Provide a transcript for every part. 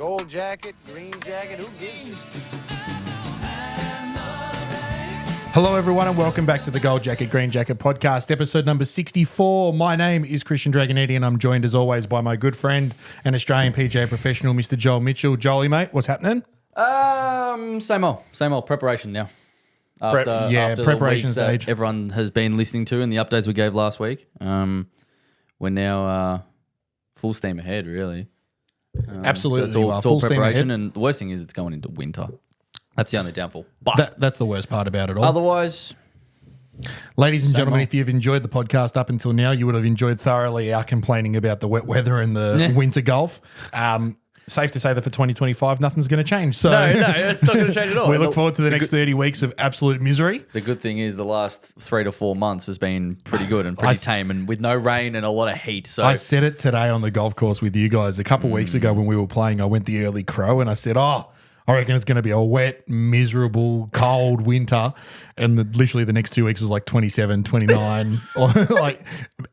Gold jacket, green jacket, who gives you? Hello, everyone, and welcome back to the Gold Jacket, Green Jacket podcast, episode number 64. My name is Christian Dragonetti, and I'm joined, as always, by my good friend and Australian PGA professional, Mr. Joel Mitchell. Jolie, mate, what's happening? Same old preparation now. After preparation the weeks stage. that everyone has been listening to and the updates we gave last week. We're now full steam ahead, really. Absolutely, so it's all full steam preparation, ahead. and the worst thing is it's going into winter. That's the only downfall. But That's the worst part about it all. otherwise, Ladies and gentlemen, old. if you've enjoyed the podcast up until now, you would have enjoyed thoroughly our complaining about the wet weather and the winter golf. Safe to say that for 2025, nothing's going to change. So no, it's not going to change at all. we look forward to the next 30 weeks of absolute misery. The good thing is the last 3 to 4 months has been pretty good and pretty tame, and with no rain and a lot of heat. So I said it today on the golf course with you guys. A couple weeks ago when we were playing, I went the early crow and I said, I reckon it's going to be a wet, miserable, cold winter. And literally the next 2 weeks was like 27, 29, or like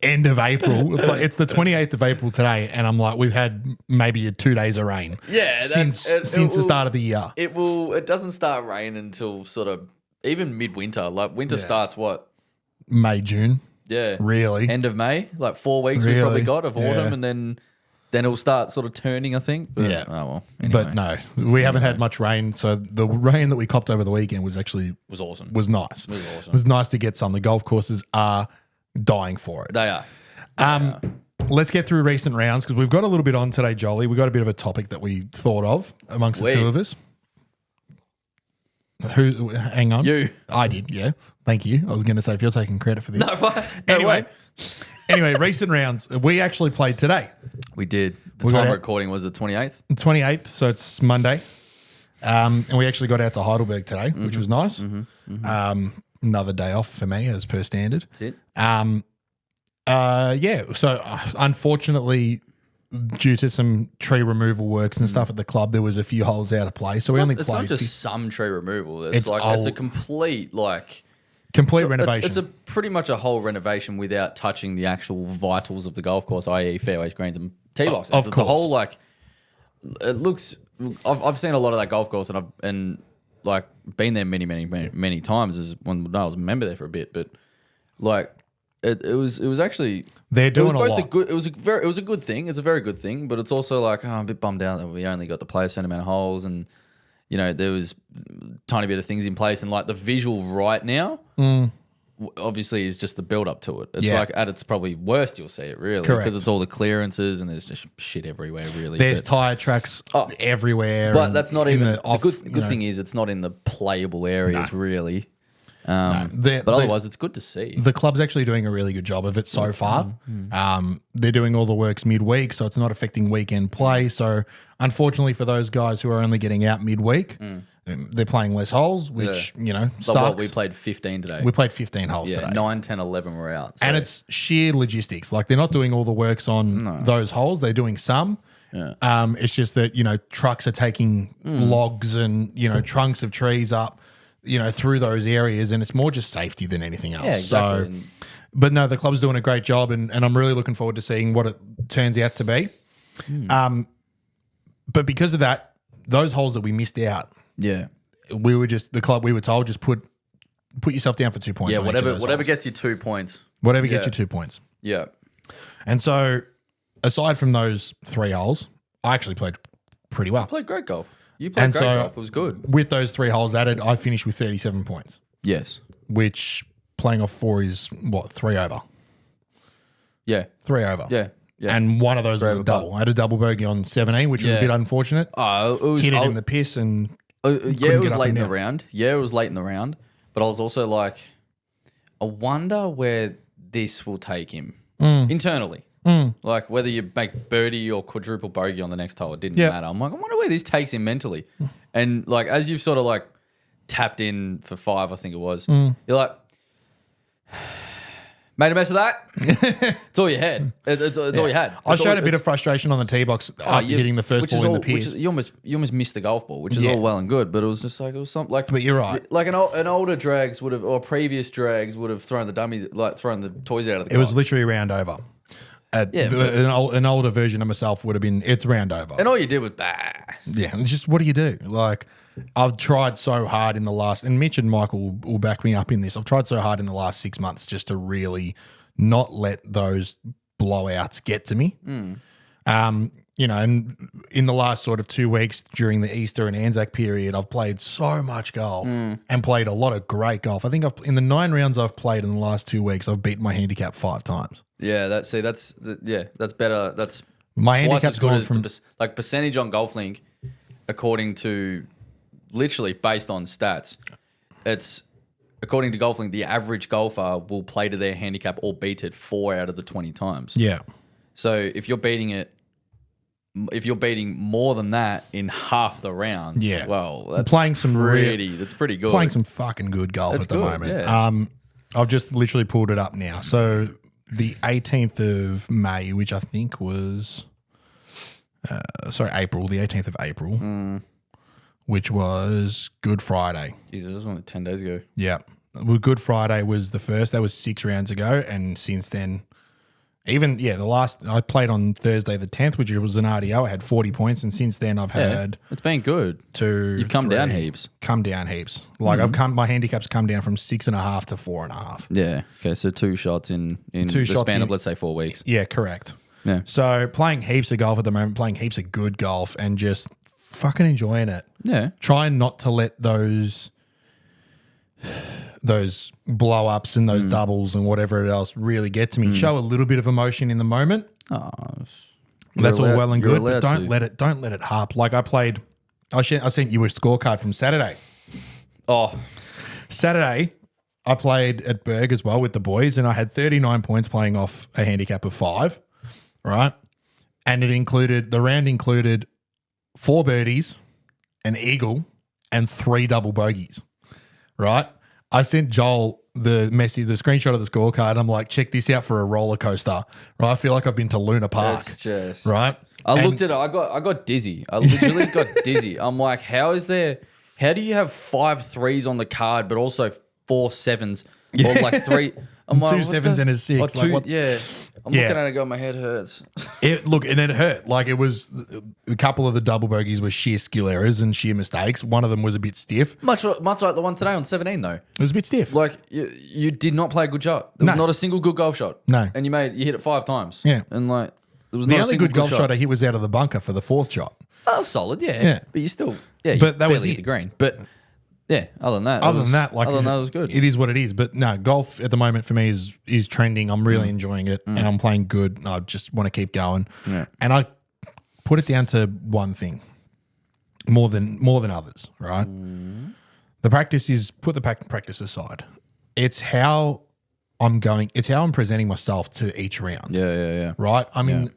end of April. It's like it's the 28th of April today. And I'm like, we've had maybe 2 days of rain since the start of the year. It doesn't start rain until sort of even midwinter. Like winter starts what? May, June. Yeah. Really? End of May, like 4 weeks Really? we probably got of autumn, Yeah. and then it'll start sort of turning, I think. But, Yeah. Oh, well. Anyway. But no, we haven't had much rain. So the rain that we copped over the weekend was awesome. was nice. It was awesome. It was nice to get some. The golf courses are dying for it. They are. Let's get through recent rounds because we've got a little bit on today, Jolly. We've got a bit of a topic that we thought of amongst the two of us. Hang on. You. I did, yeah. Thank you. I was going to say if you're taking credit for this. Anyway. Anyway, recent rounds. We actually played today. We did. The We got time out- recording was the 28th. 28th, so it's Monday. And we actually got out to Heidelberg today, which was nice. Another day off for me as per standard. That's it. So unfortunately, due to some tree removal works and stuff at the club, there was a few holes out of play. So we only It's played not just some tree removal. It's It's like it's a old- complete complete renovation. It's a pretty much a whole renovation without touching the actual vitals of the golf course, i.e., fairways, greens, and tee boxes. Of It's course. a whole it looks. I've seen a lot of that golf course, and I've been there many times as when I was a member there for a bit, but it was actually They're doing it was a both lot. it was a good thing. It's a very good thing, but it's also I'm a bit bummed out that we only got to play a certain amount of holes, and there was a tiny bit of things in place, and the visual right now. Obviously is just the build up to it. It's at its probably worst you'll see it really Correct. because it's all the clearances and there's just shit everywhere really. There's But- tire tracks everywhere. but and that's not in even the off, the good thing is it's not in the playable areas really. The- But otherwise it's good to see. The club's actually doing a really good job of it so far. They're doing all the works midweek, so it's not affecting weekend play. So unfortunately for those guys who are only getting out midweek, they're playing less holes, which, sucks. Like we played 15 today. We played 15 holes yeah, today. 9, 10, 11 were out. So. And it's sheer logistics. Like they're not doing all the works on those holes. They're doing some. Yeah. It's just that, trucks are taking logs and, trunks of trees up, through those areas. And it's more just safety than anything else. Yeah, exactly. So, but no, the club's doing a great job and I'm really looking forward to seeing what it turns out to be. But because of that, those holes that we missed out, yeah. we were told just put yourself down for 2 points. Yeah, on each of those whatever holes. gets you 2 points. Whatever gets you 2 points. Yeah. And so, aside from those 3 holes, I actually played pretty well. Played great golf. You played great golf. It was good. With those 3 holes added, I finished with 37 points, Yes. which playing off 4 is what, 3 over? Yeah. 3 over. Yeah. Yeah. And one of those was a over double. I had a double bogey on 17, which was a Yeah. bit unfortunate. It was Hit it in the piss and yeah, couldn't it get was up late in and the down. round. Yeah, it was late in the round. But I was also I wonder where this will take him internally. Like whether you make birdie or quadruple bogey on the next hole, it didn't Yeah. matter. I'm like, I wonder where this takes him mentally. And as you've sort of tapped in for 5, I think it was, you're like, made a mess of that. It's all you had. It's all you had. I showed a bit of frustration on the tee box after hitting the first ball in the piss. You almost missed the golf ball, which is all well and good, but it was just it was something But you're right. an older drags would have, or previous drags would have thrown the dummies, thrown the toys out of the It was car. literally a round over. An older version of myself would have been, it's round over. And all you did was bah. Yeah, and just what do you do? Like, I've tried so hard in the last, and Mitch and Michael will back me up in this. I've tried so hard in the last 6 months just to really not let those blowouts get to me. You know, and in the last sort of 2 weeks during the Easter and Anzac period, I've played so much golf and played a lot of great golf. I think in the 9 rounds I've played in the last 2 weeks, I've beaten my handicap 5 times. Yeah, that's better. That's My twice handicap's as good gone as from like percentage on GolfLink, according to literally based on stats. It's according to GolfLink, the average golfer will play to their handicap or beat it 4 out of the 20 times. yeah. So if you're beating more than that in half the rounds, Yeah. well, that's Playing some that's pretty good. Playing some fucking good golf That's at the good, moment. yeah. I've just literally pulled it up now. So the 18th of May, which I think was, April, the 18th of April, which was Good Friday. Jesus, this was only 10 days ago. Yeah. Well, Good Friday was the first. That was 6 rounds ago. And since then, the last, I played on Thursday the 10th, which was an RDO. I had 40 points. And since then, I've had It's been good. You've come down heaps. Like my handicap's come down from 6.5 to 4.5. Yeah. Okay. So 2 shots in the span of, let's say, 4 weeks. Yeah, correct. Yeah. So playing heaps of golf at the moment, playing heaps of good golf and just fucking enjoying it. Yeah. Trying not to let those blow ups and those doubles and whatever else really get to me. Show a little bit of emotion in the moment. Oh, That's all well and good, but don't don't let it harp. Like I sent you a scorecard from Saturday. Oh, Saturday, I played at Berg as well with the boys, and I had 39 points playing off a handicap of 5, right? And the round included 4 birdies, an eagle, and 3 double bogeys, right? I sent Joel the screenshot of the scorecard. I'm like, check this out for a roller coaster, right? I feel like I've been to Luna Park, that's just right? I looked at it. I got dizzy. I literally got dizzy. I'm like, how do you have 5 threes on the card, but also 4 sevens or like 3? I'm like, 2 sevens and a 6. Like what? Yeah. I'm looking at it going, my head hurts. And it hurt. Like it was a couple of the double bogeys were sheer skill errors and sheer mistakes. One of them was a bit stiff. Much like the one today on 17 though. It was a bit stiff. Like you did not play a good shot. There was not a single good golf shot. No. And you hit it 5 times. Yeah. And like there was The not a only single good golf shot I hit was out of the bunker for the 4th shot. Oh, that was solid, yeah. Yeah. But you still, you But that was barely hit the green. But yeah, other than that, it was good. It is what it is. But no, golf at the moment for me is trending. I'm really enjoying it, and I'm playing good. I just want to keep going. Yeah. And I put it down to one thing, more than others. Right. The practice is put the practice aside. It's how I'm going. It's how I'm presenting myself to each round. Yeah. Right. I mean,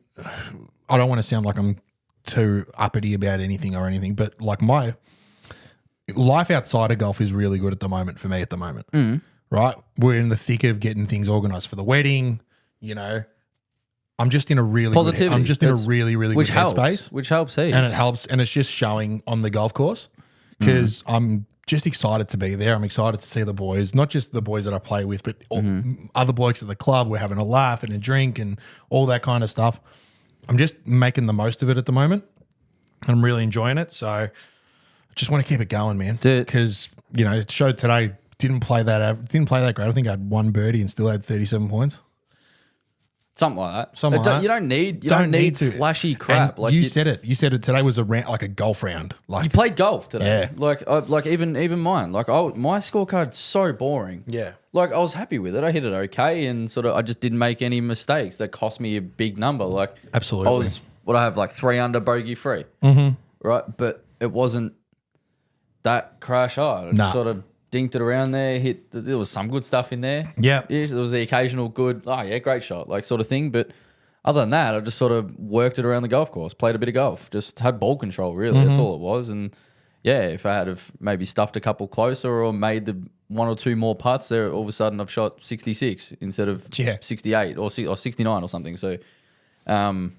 I don't want to sound like I'm too uppity about anything, but like my life outside of golf is really good at the moment for me right? We're in the thick of getting things organized for the wedding, you know. I'm just in a really positivity. I'm just in a really, really good headspace. Which helps heaps. And it helps, and it's just showing on the golf course because I'm just excited to be there. I'm excited to see the boys, not just the boys that I play with, but all other blokes at the club. We're having a laugh and a drink and all that kind of stuff. I'm just making the most of it at the moment. I'm really enjoying it. So I just want to keep it going, man. Because, you know, it showed today, didn't play that great. I think I had 1 birdie and still had 37 points. Something like that. You don't need flashy crap. And you said it. You said it today was like a golf round. Like you played golf today. Yeah. Like even mine. Like my scorecard's so boring. Yeah. Like I was happy with it. I hit it okay, and sort of I just didn't make any mistakes that cost me a big number. Like absolutely. I have like 3 under bogey free. Right, but it wasn't that crash hard. I just sort of dinked it around there, there was some good stuff in there. Yeah. There was the occasional good, great shot, like sort of thing. But other than that, I just sort of worked it around the golf course, played a bit of golf, just had ball control, really. That's all it was. And yeah, if I had have maybe stuffed a couple closer or made the 1 or 2 more putts, there all of a sudden I've shot 66 instead of 68 or 69 or something. So, that's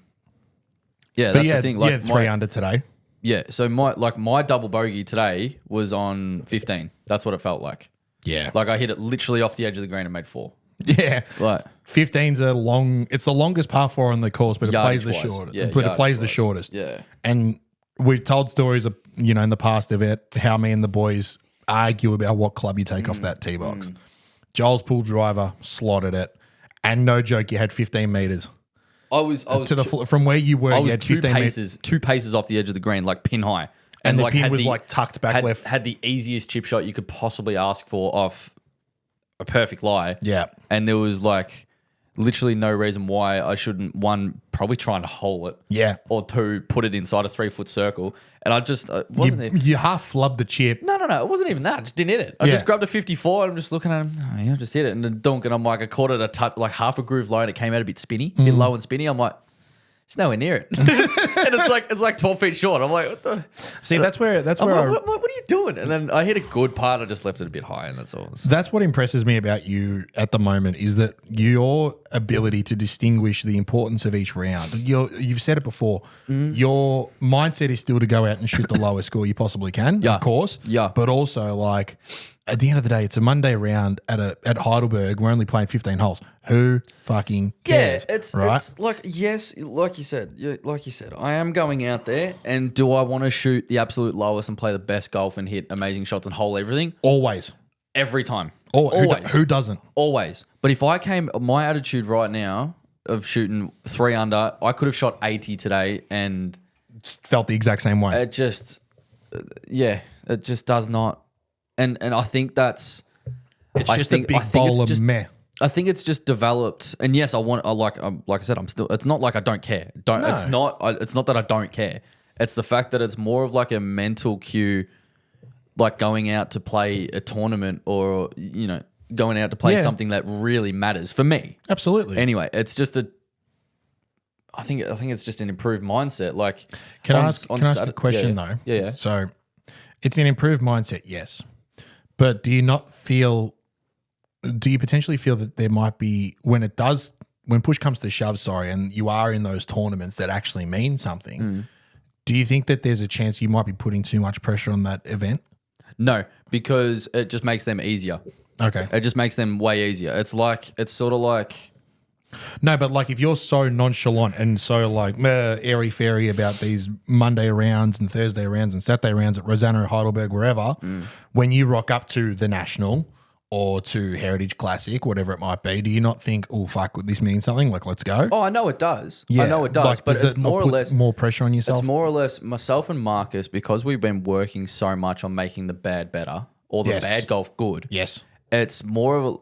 the thing. Like 3 under today. Yeah, so my double bogey today was on 15. That's what it felt like. Yeah. Like I hit it literally off the edge of the green and made 4. Yeah. Like 15's a long. It's the longest par 4 on the course, but it plays the Yardage-wise. shortest. Yeah, but it plays the yardage-wise. shortest. Yeah. And we've told stories of, in the past of it, how me and the boys argue about what club you take off that tee box. Joel's pool driver slotted it, and no joke, you had 15 meters I was to the from where you were. I You was had 2 15 paces, 2 paces off the edge of the green, like pin high, And the like pin had was, like, tucked back had, left. Had the easiest chip shot you could possibly ask for off a perfect lie. Yeah. And there was like literally no reason why I shouldn't, one, probably try and hole it. Yeah. Or two, put it inside a 3-foot circle. And I just wasn't it. You half flubbed the chip. No, it wasn't even that. I just didn't hit it. I Yeah. just grabbed a 54 and I'm just looking at him. Oh, yeah, I just hit it. And then dunk. And I'm like, I caught it like half a groove low and it came out a bit spinny, a bit low and spinny. I'm like, it's nowhere near it. And it's like 12 feet short. I'm like, what the? See, that's where I'm like, what are you doing? And then I hit a good part. I just left it a bit high and that's all. That's what impresses me about you at the moment is that your ability to distinguish the importance of each round. You've said it before. Your mindset is still to go out and shoot the lowest score you possibly can, Yeah. of course. Yeah. But also, like, at the end of the day, it's a Monday round at Heidelberg. We're only playing 15 holes. Who fucking cares? Yeah, it's right. it's like, yes, like you said, I am going out there, and do I want to shoot the absolute lowest and play the best golf and hit amazing shots and hole everything Always. every time? Always. Who doesn't? Always. But if I came, my attitude right now of shooting 3 under, I could have shot 80 today, and Felt the exact same way. it just, it just does not. And I think that's. It's I just think- a I big think it's bowl of just- meh. I think it's just developed, and yes, like I said, I'm still. It's not like I don't care. It's not. It's not that I don't care. It's the fact that it's more of like a mental cue, like going out to play a tournament or going out to play Yeah. something that really matters for me. Absolutely. Anyway, it's just a. I think it's just an improved mindset. Like, Can I on- ask on a Saturday- question yeah, though? Yeah. So it's an improved mindset, yes. But do you potentially feel that there might be when push comes to shove, and you are in those tournaments that actually mean something, do you think that there's a chance you might be putting too much pressure on that event? No, because it just makes them easier. Okay. It just makes them way easier. It's sort of like. No, but like if you're so nonchalant and so like airy fairy about these Monday rounds and Thursday rounds and Saturday rounds at Rosanna or Heidelberg, wherever, when you rock up to the National or to Heritage Classic, whatever it might be, do you not think, oh, fuck, this means something? Like, let's go? Oh, I know it does. I know it does, Like, but does it's that not more or put less more pressure on yourself. It's more or less myself and Marcus, because we've been working so much on making the bad better or the Yes. bad golf good. Yes. It's more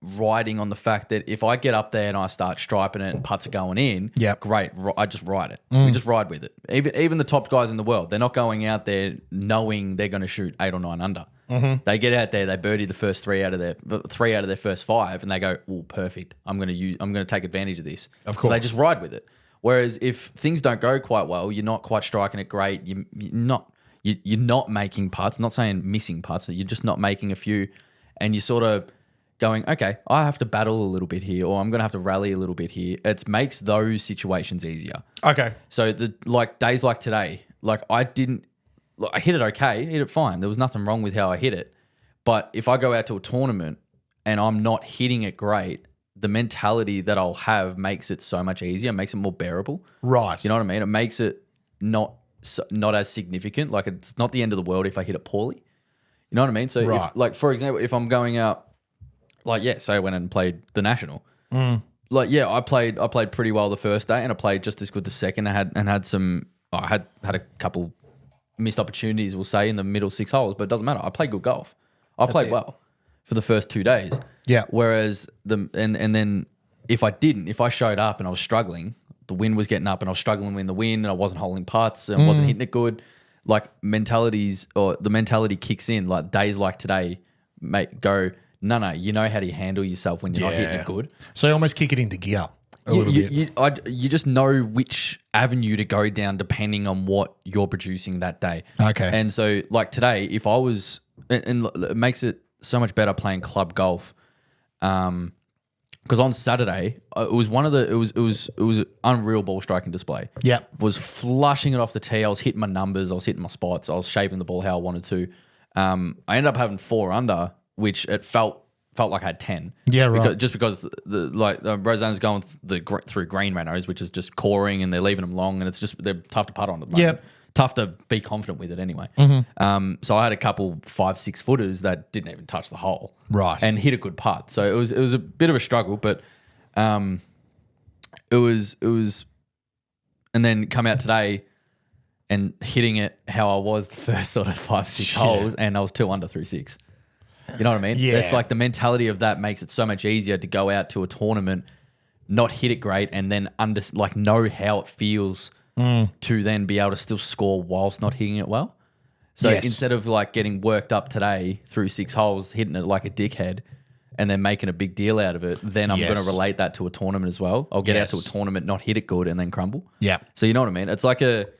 riding on the fact that if I get up there and I start striping it and putts are going in, Yep. great. I just ride it. We just ride with it. Even the top guys in the world, they're not going out there knowing they're going to shoot 8 or 9 under. They get out there, they birdie the first 3 out of their first 5, and they go, "Oh, perfect! I'm going to take advantage of this." Of So course. they just ride with it. Whereas if things don't go quite well, you're not quite striking it great. You're not making putts. I'm not saying missing putts. You're just not making a few, and you're sort of going, okay, I have to battle a little bit here, or I'm going to have to rally a little bit here. It makes those situations easier. Okay. So days like today, I hit it okay, hit it fine. There was nothing wrong with how I hit it. But if I go out to a tournament and I'm not hitting it great, the mentality that I'll have makes it so much easier, makes it more bearable. Right. You know what I mean? It makes it not as significant. Like, it's not the end of the world if I hit it poorly. You know what I mean? So, Right. for example, if I'm going out, say I went and played the National. I played pretty well the first day, and I played just as good the second. I had a couple missed opportunities, we'll say, in the middle 6 holes, but it doesn't matter. I played good golf. I played well for the first 2 days. Yeah. Whereas and then if I showed up and I was struggling, the wind was getting up and I was struggling in the wind and I wasn't holding putts and wasn't hitting it good, the mentality kicks in. Like, days like today, mate, go, no, you know how to handle yourself when you're not hitting it good. So you almost kick it into gear a little bit. You just know which avenue to go down depending on what you're producing that day. Okay. And so, like today, if I was, and it makes it so much better playing club golf, because on Saturday it was an unreal ball striking display. Yeah. Was flushing it off the tee. I was hitting my numbers. I was hitting my spots. I was shaping the ball how I wanted to. I ended up having 4 under, which it felt felt like I had 10. Yeah, right. Just because Roseanne's going through green ranos, which is just coring, and they're leaving them long, and they're tough to putt on. Yep. Tough to be confident with it anyway. So I had a couple 5-6 footers that didn't even touch the hole, Right. and hit a good putt. So it was a bit of a struggle, but it was, and then come out today and hitting it how I was the first sort of 5-6 holes, and I was 2 under through 6. You know what I mean? Yeah. It's like the mentality of that makes it so much easier to go out to a tournament, not hit it great, and then know how it feels to then be able to still score whilst not hitting it well. So Yes. instead of like getting worked up today through 6 holes, hitting it like a dickhead, and then making a big deal out of it, then I'm Yes. going to relate that to a tournament as well. I'll get out to a Yes. tournament, not hit it good, and then crumble. Yeah. So you know what I mean? It's like it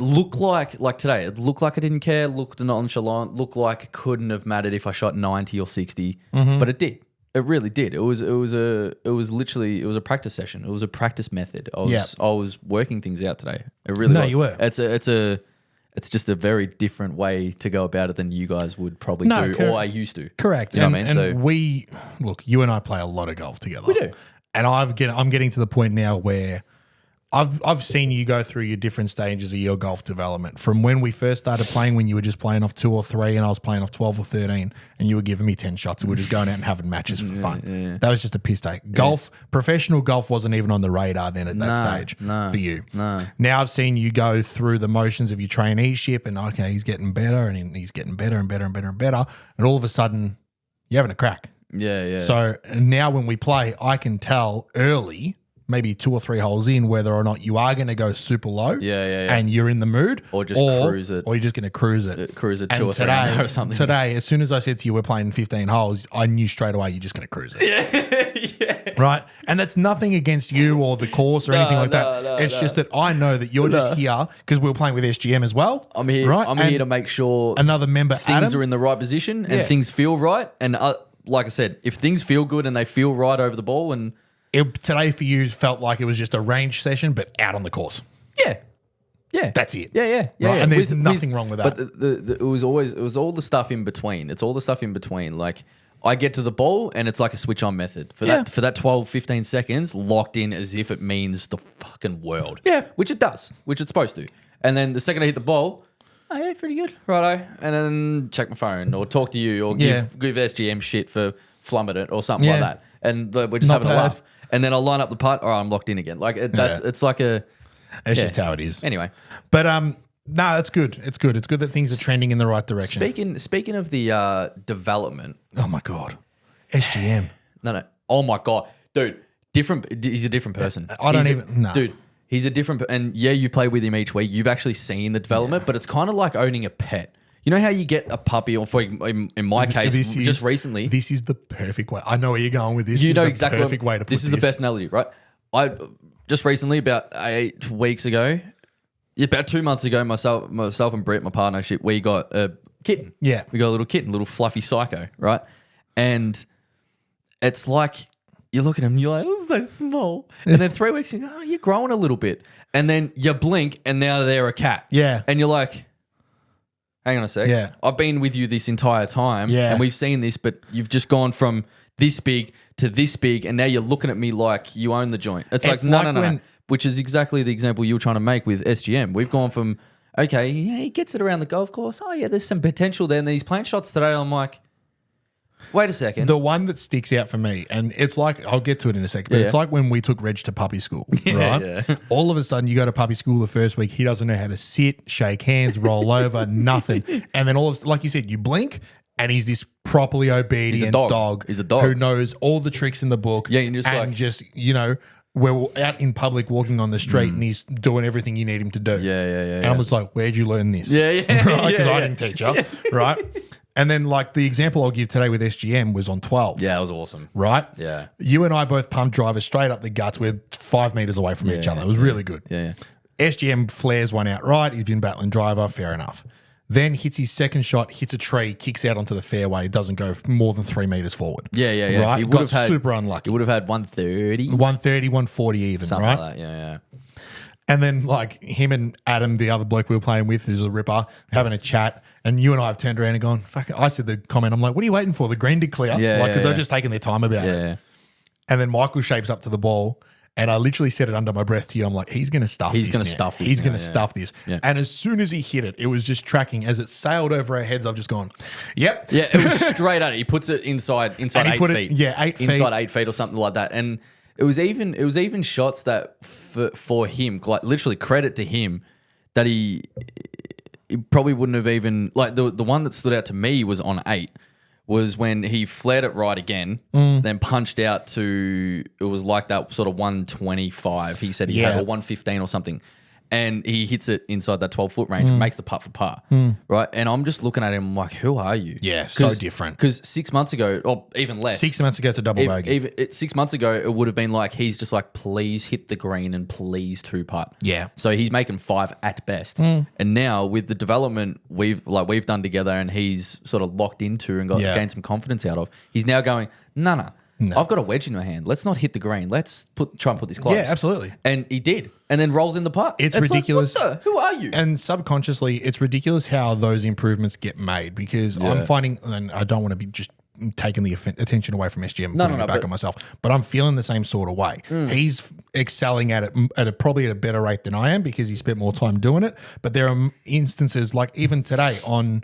looked like today. It looked like I didn't care, looked nonchalant, looked like it couldn't have mattered if I shot 90 or 60, but it did. It really did. It was literally a practice session. It was a practice method. I was working things out today. It really was. You were. It's just a very different way to go about it than you guys would probably do, or I used to. Correct. You know what I mean? And look, you and I play a lot of golf together. We do. And I'm getting to the point now where I've seen you go through your different stages of your golf development. From when we first started playing, when you were just playing off 2 or 3 and I was playing off 12 or 13, and you were giving me 10 shots and we are just going out and having matches for fun. Yeah. That was just a piss take. Professional golf wasn't even on the radar then at that stage for you. No. Now I've seen you go through the motions of your traineeship, and okay, he's getting better and he's getting better and better and better and better. And all of a sudden, you're having a crack. Yeah. So now when we play, I can tell early, maybe 2 or 3 holes in, whether or not you are going to go super low, and you're in the mood, or just cruise it, or you're just going to cruise it, cruise it 2 and or 3 under or something. Today, as soon as I said to you, we're playing 15 holes, I knew straight away you're just going to cruise it. Yeah. Right, and that's nothing against you or the course or anything like that. It's just that I know that you're just here because we were playing with SGM as well. I'm here. Right? I'm here to make sure another member, things Adam, are in the right position and things feel right. And like I said, if things feel good and they feel right over the ball, and today for you felt like it was just a range session, but out on the course. Yeah, that's it. Yeah. Right? And there's nothing wrong with that. But it was all the stuff in between. It's all the stuff in between. Like I get to the ball and it's like a switch on method for that 12, 15 seconds, locked in as if it means the fucking world. Yeah, which it does, which it's supposed to. And then the second I hit the ball, oh yeah, pretty good, righto. And then check my phone or talk to you or give SGM shit for flumming it or something like that. And we're just having a laugh. And then I'll line up the putt, or I'm locked in again. Like it's like a. It's just how it is. Anyway, but no, that's good. It's good. It's good that things are trending in the right direction. Speaking of the development. Oh my god, SGM. No. Oh my god, dude. He's a different person. Dude. He's a different, and you play with him each week. You've actually seen the development, but it's kind of like owning a pet. You know how you get a puppy, or in my case, just recently. This is the perfect way. I know where you're going with this. You know the exactly perfect way to put this. This is the best analogy, right? I just recently, about 8 weeks ago, about 2 months ago, myself and Brett, my partnership, we got a kitten. Yeah, we got a little kitten, little fluffy psycho, right? And it's like you look at him, you're like, oh, so small. And then 3 weeks, you go, oh, you're growing a little bit. And then you blink, and now they're a cat. Yeah, and you're like, hang on a sec. Yeah. I've been with you this entire time. Yeah. And we've seen this, but you've just gone from this big to this big, and now you're looking at me like you own the joint. It's like, no. Which is exactly the example you were trying to make with SGM. We've gone from, okay, yeah, he gets it around the golf course. Oh, yeah, there's some potential there. And then he's playing shots today. I'm like, wait a second. The one that sticks out for me, and it's like, I'll get to it in a second, but it's like when we took Reg to puppy school, right? Yeah. All of a sudden, you go to puppy school the first week, he doesn't know how to sit, shake hands, roll over, nothing. And then like you said, you blink, and he's this properly obedient dog. He's a dog who knows all the tricks in the book. Yeah, and just we're out in public walking on the street, and he's doing everything you need him to do. Yeah. And I'm just like, where'd you learn this? Yeah. Right? Because I didn't teach her, right? And then, like, the example I'll give today with SGM was on 12. Yeah, it was awesome. Right? Yeah. You and I both pumped drivers straight up the guts. We're 5 meters away from each other. It was really good. Yeah. SGM flares one out right. He's been battling driver. Fair enough. Then hits his second shot, hits a tree, kicks out onto the fairway. Doesn't go more than 3 meters forward. Yeah. Right? He got super unlucky. He would have had 130. 130, 140 even, Something right? like that. Yeah. And then like him and Adam, the other bloke we were playing with, who's a ripper, having a chat. And you and I have turned around and gone, fuck. I said the comment. I'm like, what are you waiting for? The green to clear? Yeah, Because they're yeah. just taking their time about it. Yeah. And then Michael shapes up to the ball. And I literally said it under my breath to you. I'm like, he's going to stuff this. He's gonna now. stuff this He's now, going to yeah. stuff this. Yeah. And as soon as he hit it, it was just tracking. As it sailed over our heads, I've just gone, yep. Yeah, it was straight at it. He puts it inside And he 8 put feet. it, yeah, 8 feet. Inside 8 feet or something like that. And it was even shots that for him, like literally credit to him, that he probably wouldn't have even like the one that stood out to me was on 8. Was when he flared it right again, then punched out to, it was like that sort of 125. He said he had, or 115 or something. And he hits it inside that 12-foot range, makes the putt for par, right? And I'm just looking at him I'm like, who are you? Yeah, so different. Because 6 months ago, or even less. 6 months ago, it's a double bogey. 6 months ago, it would have been like, he's just like, please hit the green and please 2-putt. Yeah. So he's making 5 at best. And now with the development we've done together and he's sort of locked into and gained some confidence out of, he's now going, no. I've got a wedge in my hand. Let's not hit the green. Let's try and put this close. Yeah, absolutely. And he did. And then rolls in the putt. It's ridiculous. Like, what the? Who are you? And subconsciously, it's ridiculous how those improvements get made because I'm finding, and I don't want to be just taking the attention away from SGM and putting it back on myself, but I'm feeling the same sort of way. He's excelling at it probably at a better rate than I am because he spent more time doing it. But there are instances like even today on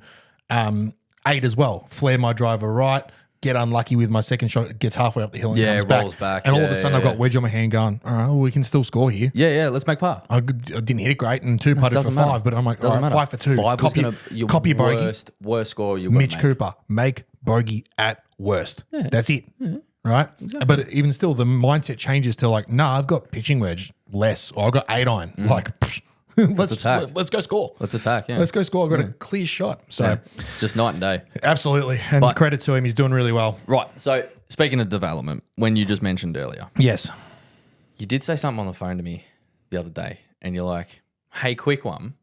8 as well, flare my driver right, get unlucky with my second shot, it gets halfway up the hill and comes rolls back. And all of a sudden I've got wedge on my hand going, all right, well, we can still score here. Yeah, let's make par. I didn't hit it great and 2-putted for 5, but I'm like, all right, 5 for 2. 5 was Copy bogey. Worst score you Mitch Cooper, make bogey at worst. That's it. Right? Exactly. But even still, the mindset changes to like, nah, I've got pitching wedge less, or I've got 8 iron. Like, psh, let's go score. Let's attack, yeah. Let's go score. I've got a clear shot. So it's just night and day. Absolutely. And credit to him, he's doing really well. Right. So speaking of development, when you just mentioned earlier, yes, you did say something on the phone to me the other day, and you're like, hey, quick one.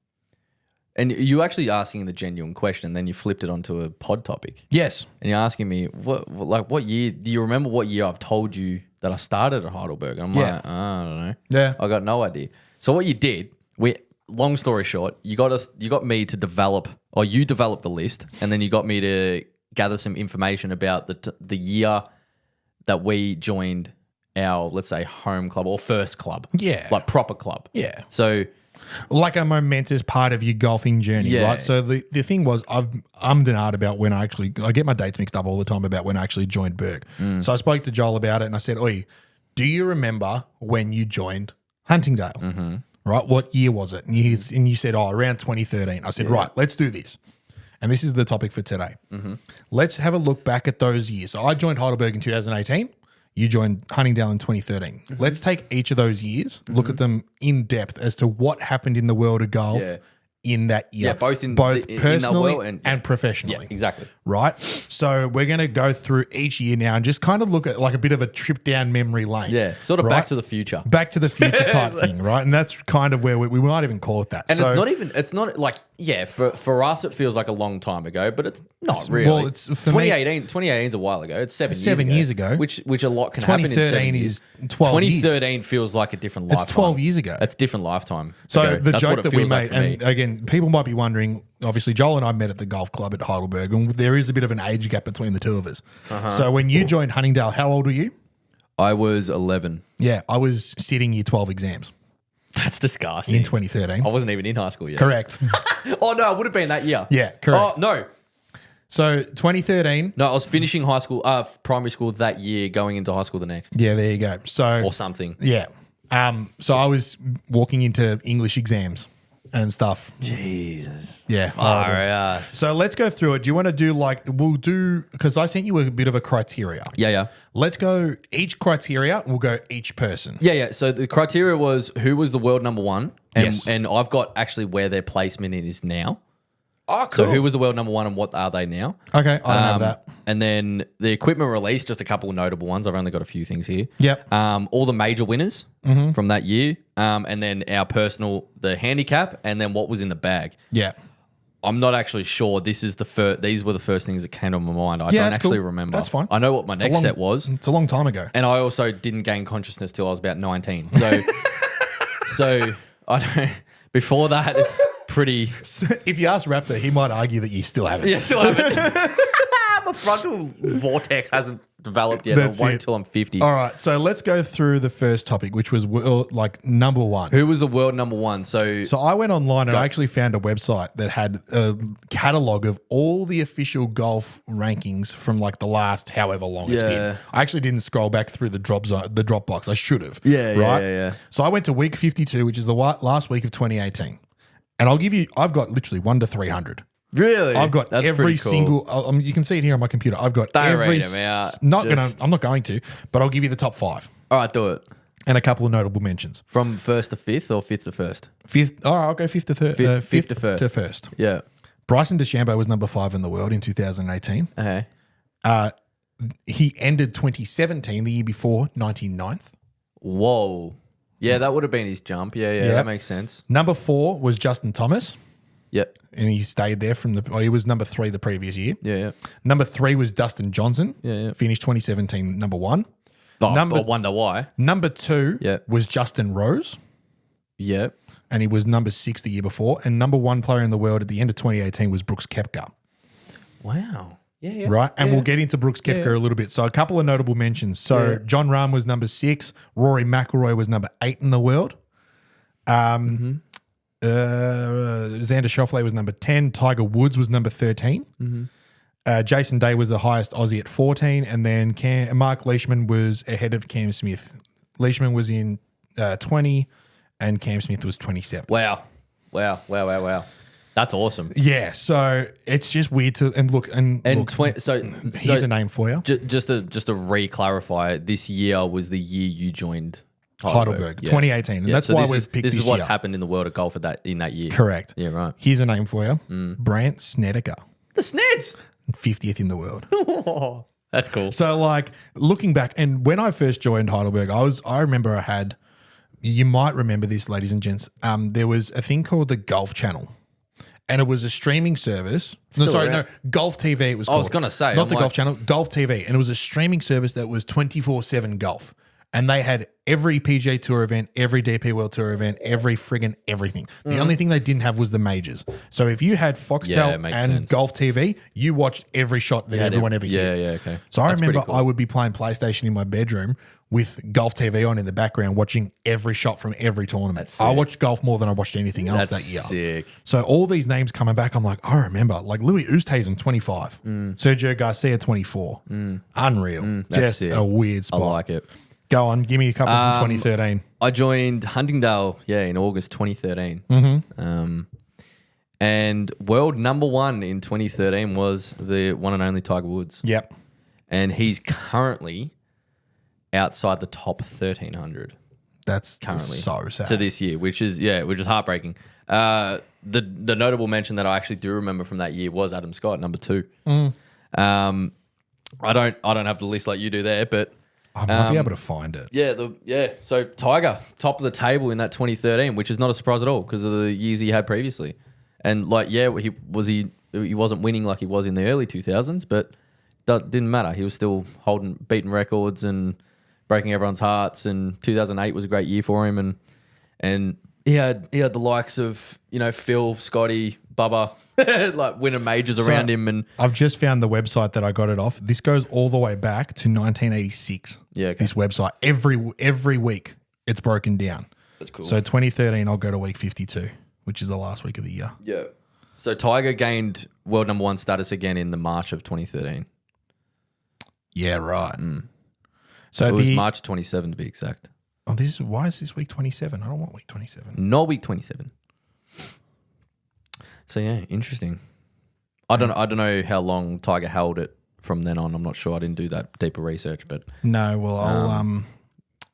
And you actually asking the genuine question, then you flipped it onto a pod topic. Yes. And you're asking me, what year, do you remember what year I've told you that I started at Heidelberg? And I'm like, I don't know. Yeah. I got no idea. So what you did, long story short, you got me to develop, or you developed the list, and then you got me to gather some information about the year that we joined our, let's say, home club or first club. Yeah. Like proper club. Yeah. So like a momentous part of your golfing journey, Yeah. right? So the thing was, I'm denard about when I get my dates mixed up all the time about when I actually joined Berg. So I spoke to Joel about it and I said, oi, do you remember when you joined Huntingdale? Right? What year was it? And you said, around 2013. I said, right, let's do this. And this is the topic for today. Let's have a look back at those years. So I joined Heidelberg in 2018. You joined Huntingdale in 2013. Let's take each of those years, look at them in depth as to what happened in the world of golf in that year. Yeah, both in personally that world and professionally. Yeah, exactly. Right? So we're going to go through each year now and just kind of look at like a bit of a trip down memory lane. Yeah, sort of right? Back to the Future. Back to the future type thing, right? And that's kind of where we might even call it that. And it's not like, for us it feels like a long time ago, but it's not really. Well, it's for 2018 is a while ago. It's 7 years ago. Which a lot can happen in 7 years. 2013 feels like a different lifetime. It's 12 years ago. It's a different lifetime. So ago. the That's joke what it that we feels made, like for me. and again, people might be wondering, obviously Joel and I met at the golf club at Heidelberg, and there is a bit of an age gap between the two of us. So when you joined Huntingdale, how old were you? I was 11. Yeah, I was sitting year 12 exams That's disgusting. in 2013. I wasn't even in high school yet. Correct. Oh, no, it would have been that year. Yeah, correct. Oh, no. So 2013. No, I was finishing high school, primary school that year, going into high school the next. Yeah, there you go. So Or something. yeah. So I was walking into English exams and stuff. Jesus. Yeah. All horrible. right. So let's go through it. Do you want to do because I sent you a bit of a criteria. Yeah. Let's go each criteria. We'll go each person. Yeah. So the criteria was who was the world number one. And, Yes. and I've got actually where their placement is now. Oh, cool. So who was the world number one and what are they now? Okay, I don't have that. And then the equipment release, just a couple of notable ones. I've only got a few things here. Yep. All the major winners from that year. And then our personal, the handicap, and then what was in the bag. Yeah. I'm not actually sure. These were the first things that came to my mind. I Yeah, don't that's actually cool. remember. That's fine. I know what my next set was. It's a long time ago. And I also didn't gain consciousness till I was about 19. So I don't. Before that, it's pretty. If you ask Raptor, he might argue that you still haven't. Yeah, still haven't. My frontal vortex hasn't developed yet. That's It won't it. until I'm 50. All right, so let's go through the first topic, which was like number one. Who was the world number one? So So I went online and I actually found a website that had a catalog of all the official golf rankings from like the last however long it's Yeah. been. I actually didn't scroll back through the drop box. I should have. Yeah, right. yeah. So I went to week 52, which is the last week of 2018, and I've got literally 1 to 300. really, I've got That's every pretty cool. single. You can see it here on my computer. I've got Don't every. read 'em out. I'm not going to, but I'll give you the top 5 All right, do it. and a couple of notable mentions. From first to fifth or fifth to first? Fifth. Oh, I'll go fifth to third. Fifth to first. To first. Yeah. Bryson DeChambeau was number 5 in the world in 2018. Okay. He ended 2017, the year before, 99th. Whoa. Yeah, that would have been his jump. Yeah, Yeah. that makes sense. Number 4 was Justin Thomas, Yep. and he stayed there he was number 3 the previous year. Yeah. Number 3 was Dustin Johnson. Yeah. Finished 2017 number 1. Oh, Number- I wonder why. Number 2 Yeah. was Justin Rose, Yep. and he was number 6 the year before. And number 1 player in the world at the end of 2018 was Brooks Koepka. Wow. Yeah. Right. And Yeah. we'll get into Brooks Koepka a little bit. So a couple of notable mentions. So Yeah. John Rahm was number 6. Rory McIlroy was number 8 in the world. Xander Schauffele was number 10. Tiger Woods was number 13. Jason Day was the highest Aussie at 14. And then Mark Leishman was ahead of Cam Smith. Leishman was in 20 and Cam Smith was 27. Wow. That's awesome. Yeah. So it's just weird to, and look, So here's a name for you. Just to re-clarify, this year was the year you joined Heidelberg, 2018. And that's so why this we is, picked this this is what's year. happened in the world of golf in that year. Correct. Yeah, right. Here's a name for you. Brant Snedeker, The Sneds. 50th in the world. That's cool. So like looking back, and when I first joined Heidelberg, I remember you might remember this, ladies and gents. There was a thing called the Golf Channel. And it was a streaming service. Golf TV it was called. I was gonna say, Not I'm the like- Golf Channel, Golf TV. And it was a streaming service that was 24/7 golf. And they had every PGA Tour event, every DP World Tour event, every friggin' everything. The only thing they didn't have was the majors. So if you had Yeah, Foxtel it makes and sense. Golf TV, you watched every shot that everyone ever hit. Yeah, okay. So I That's remember pretty cool. I would be playing PlayStation in my bedroom with Golf TV on in the background, watching every shot from every tournament. That's I sick. watched golf more than I watched anything else That's that year. sick. So all these names coming back, I'm like, I remember. Like Louis Oosthuizen, 25. Sergio Garcia, 24. Unreal. that's Just sick. a weird I spot. like it. Go on, give me a couple from 2013. I joined Huntingdale, in August 2013. And world number 1 in 2013 was the one and only Tiger Woods. Yep. And he's currently outside the top 1,300 That's currently so sad. to this year, which is heartbreaking. The notable mention that I actually do remember from that year was Adam Scott, number 2. I don't have the list like you do there, but I might be able to find it. So Tiger, top of the table in that 2013, which is not a surprise at all because of the years he had previously. And he wasn't winning like he was in the early 2000s, but didn't matter. He was still beating records and breaking everyone's hearts. And 2008 was a great year for him. And he had the likes of Phil, Scotty, Bubba, like winning majors around him. And I've just found the website that I got it off. This goes all the way back to 1986. Yeah, okay. This website every week it's broken down. That's cool. So 2013, I'll go to week 52, which is the last week of the year. Yeah. So Tiger gained world number 1 status again in the March of 2013. Yeah, right. So It was March 27 to be exact. why is this week 27? I don't want week 27. Not week 27. So yeah, interesting. I don't know how long Tiger held it from then on. I'm not sure. I didn't do that deeper research, but No, well,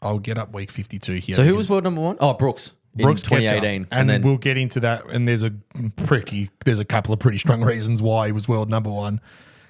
I'll get up week 52 here. so who was world number 1? Oh, Brooks. Brooks in 2018, Koepka. And then we'll get into that. And there's a couple of pretty strong reasons why he was world number 1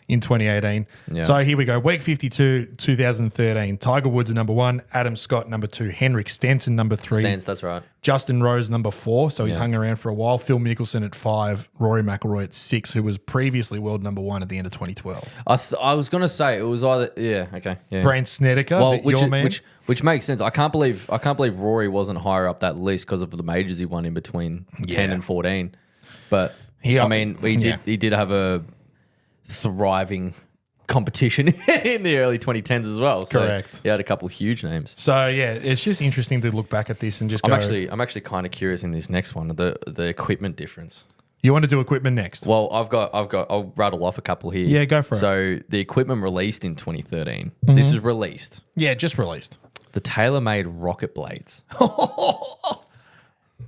in 2018. Yeah. So here we go. Week 52, 2013. Tiger Woods at number 1. Adam Scott, number 2. Henrik Stenson, number 3. that's right. Justin Rose, number 4. So he's hung around for a while. Phil Mickelson at 5. Rory McIlroy at 6, who was previously world number 1 at the end of 2012. I was gonna say it was either okay, yeah. Brant Snedeker, Well, your man. Which makes sense. I can't believe Rory wasn't higher up that list because of the majors he won in between 10 and 14. But he did have a thriving competition in the early 2010s as well. So Correct. He had a couple huge names. So yeah, it's just interesting to look back at this and just I'm actually kind of curious in this next one, the equipment difference. You want to do equipment next? Well, I'll rattle off a couple here. Yeah, go for it. So the equipment released in 2013. This is released. Yeah, just released. The TaylorMade rocket blades.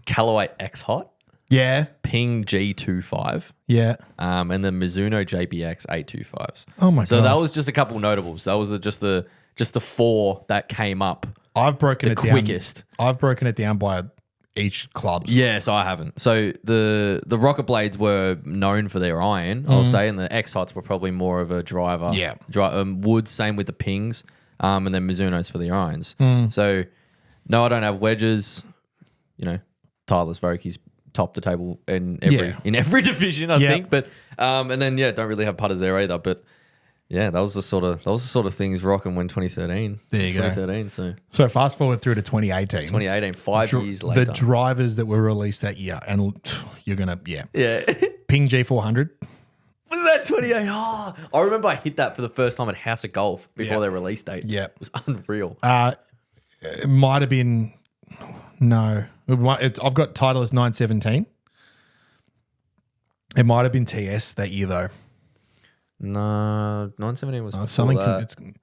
Callaway X Hot. Yeah. Ping G25. Yeah. And the Mizuno JBX 825s. Oh my god. So that was just a couple notables. That was just the 4 that came up. I've broken it quickest. down. I've broken it down by each club. Yeah, so I haven't. So the rocket blades were known for their iron, I'll say, and the X Hots were probably more of a driver. Yeah. Woods, same with the pings, and then Mizuno's for the irons. So no, I don't have wedges. You know, Tyler's Vokey's top the table in every division, I think. But and then don't really have putters there either. But yeah, that was the sort of things rocking when 2013. There you go. 2013. So fast forward through to 2018. 2018, 5 years later. The drivers that were released that year, and you're gonna Yeah. Ping G400. Was that 28? Oh, I remember I hit that for the first time at House of Golf before their release date. Yeah. It was unreal. It might have been no. I've got Titleist 917. It might have been TS that year though. No, 917 was something.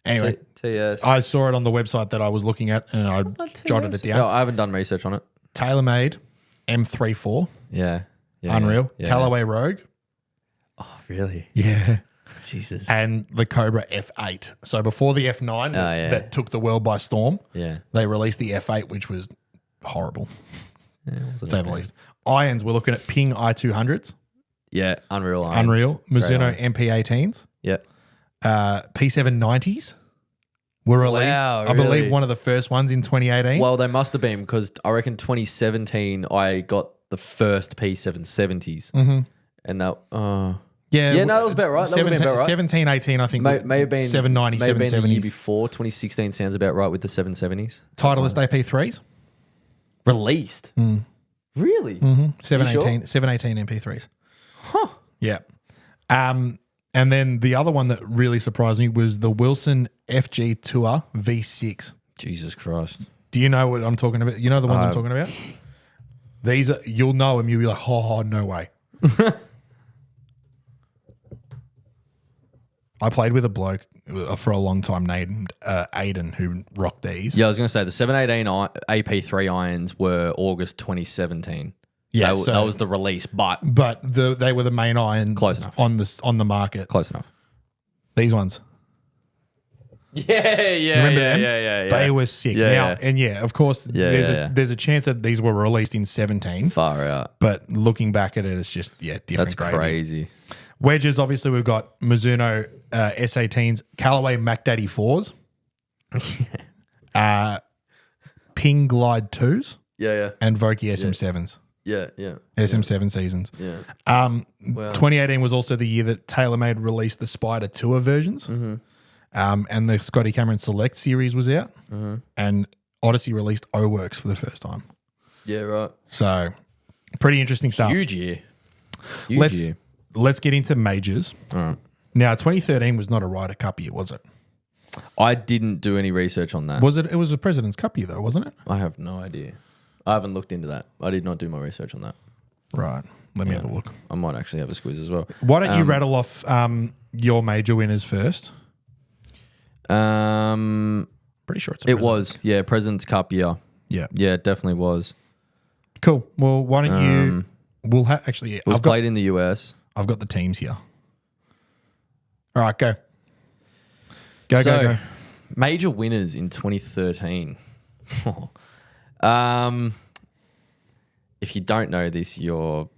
Anyway, TS. I saw it on the website that I was looking at, and I jotted it down. No, I haven't done research on it. TaylorMade M34. Yeah. Unreal. Yeah. Callaway Rogue. Oh, really? Yeah. Jesus. And the Cobra F8. So before the F9 that took the world by storm, they released the F8, which was horrible, to say the least. Irons, we're looking at Ping I200s. Yeah, unreal. Iron. Unreal. Mizuno MP18s. Yeah. P790s were released. Wow, I believe one of the first ones in 2018. Well, they must have been because I reckon 2017 I got the first P770s. Mm-hmm. And that, no, that was about right. 17, 18, I think. May have been 790, may have been the year 770s. before. 2016 sounds about right with the 770s. Titleist AP3s. Released? Really? 718 MP3s. Huh. Yeah. And then the other one that really surprised me was the Wilson FG Tour V6. Jesus Christ. Do you know what I'm talking about? You know the ones I'm talking about? These are, you'll know them. You'll be like, oh, no way. I played with a bloke for a long time named Aiden who rocked these. Yeah, I was going to say the 718 AP3 irons were August 2017. Yeah, that was the release, but they were the main irons Close enough. on the market. Close enough. These ones. Yeah. Remember them? Yeah. They were sick. Of course, there's a chance that these were released in 17. Far out. But looking back at it, it's just different. That's gravy. crazy. Wedges, obviously, we've got Mizuno S18s, Callaway Mac Daddy 4s, Ping Glide 2s, and Vokey SM7s. Yeah. SM7 seasons. Yeah. 2018 was also the year that TaylorMade released the Spider Tour versions. Mm-hmm. And the Scotty Cameron Select series was out. Mm-hmm. And Odyssey released O-Works for the first time. Yeah, right. So, pretty interesting stuff. Huge year. Let's get into majors. All right. Now, 2013 was not a Ryder Cup year, was it? I didn't do any research on that. Was it? It was a President's Cup year, though, wasn't it? I have no idea. I haven't looked into that. I did not do my research on that. Right. Let me have a look. I might actually have a squeeze as well. Why don't you rattle off your major winners first? Pretty sure it's it was. Yeah, President's Cup year. Yeah. Yeah, it definitely was. Cool. Well, why don't you... We'll actually... It was played in the US. I've got the teams here. All right, go. Go. Major winners in 2013. If you don't know this, you've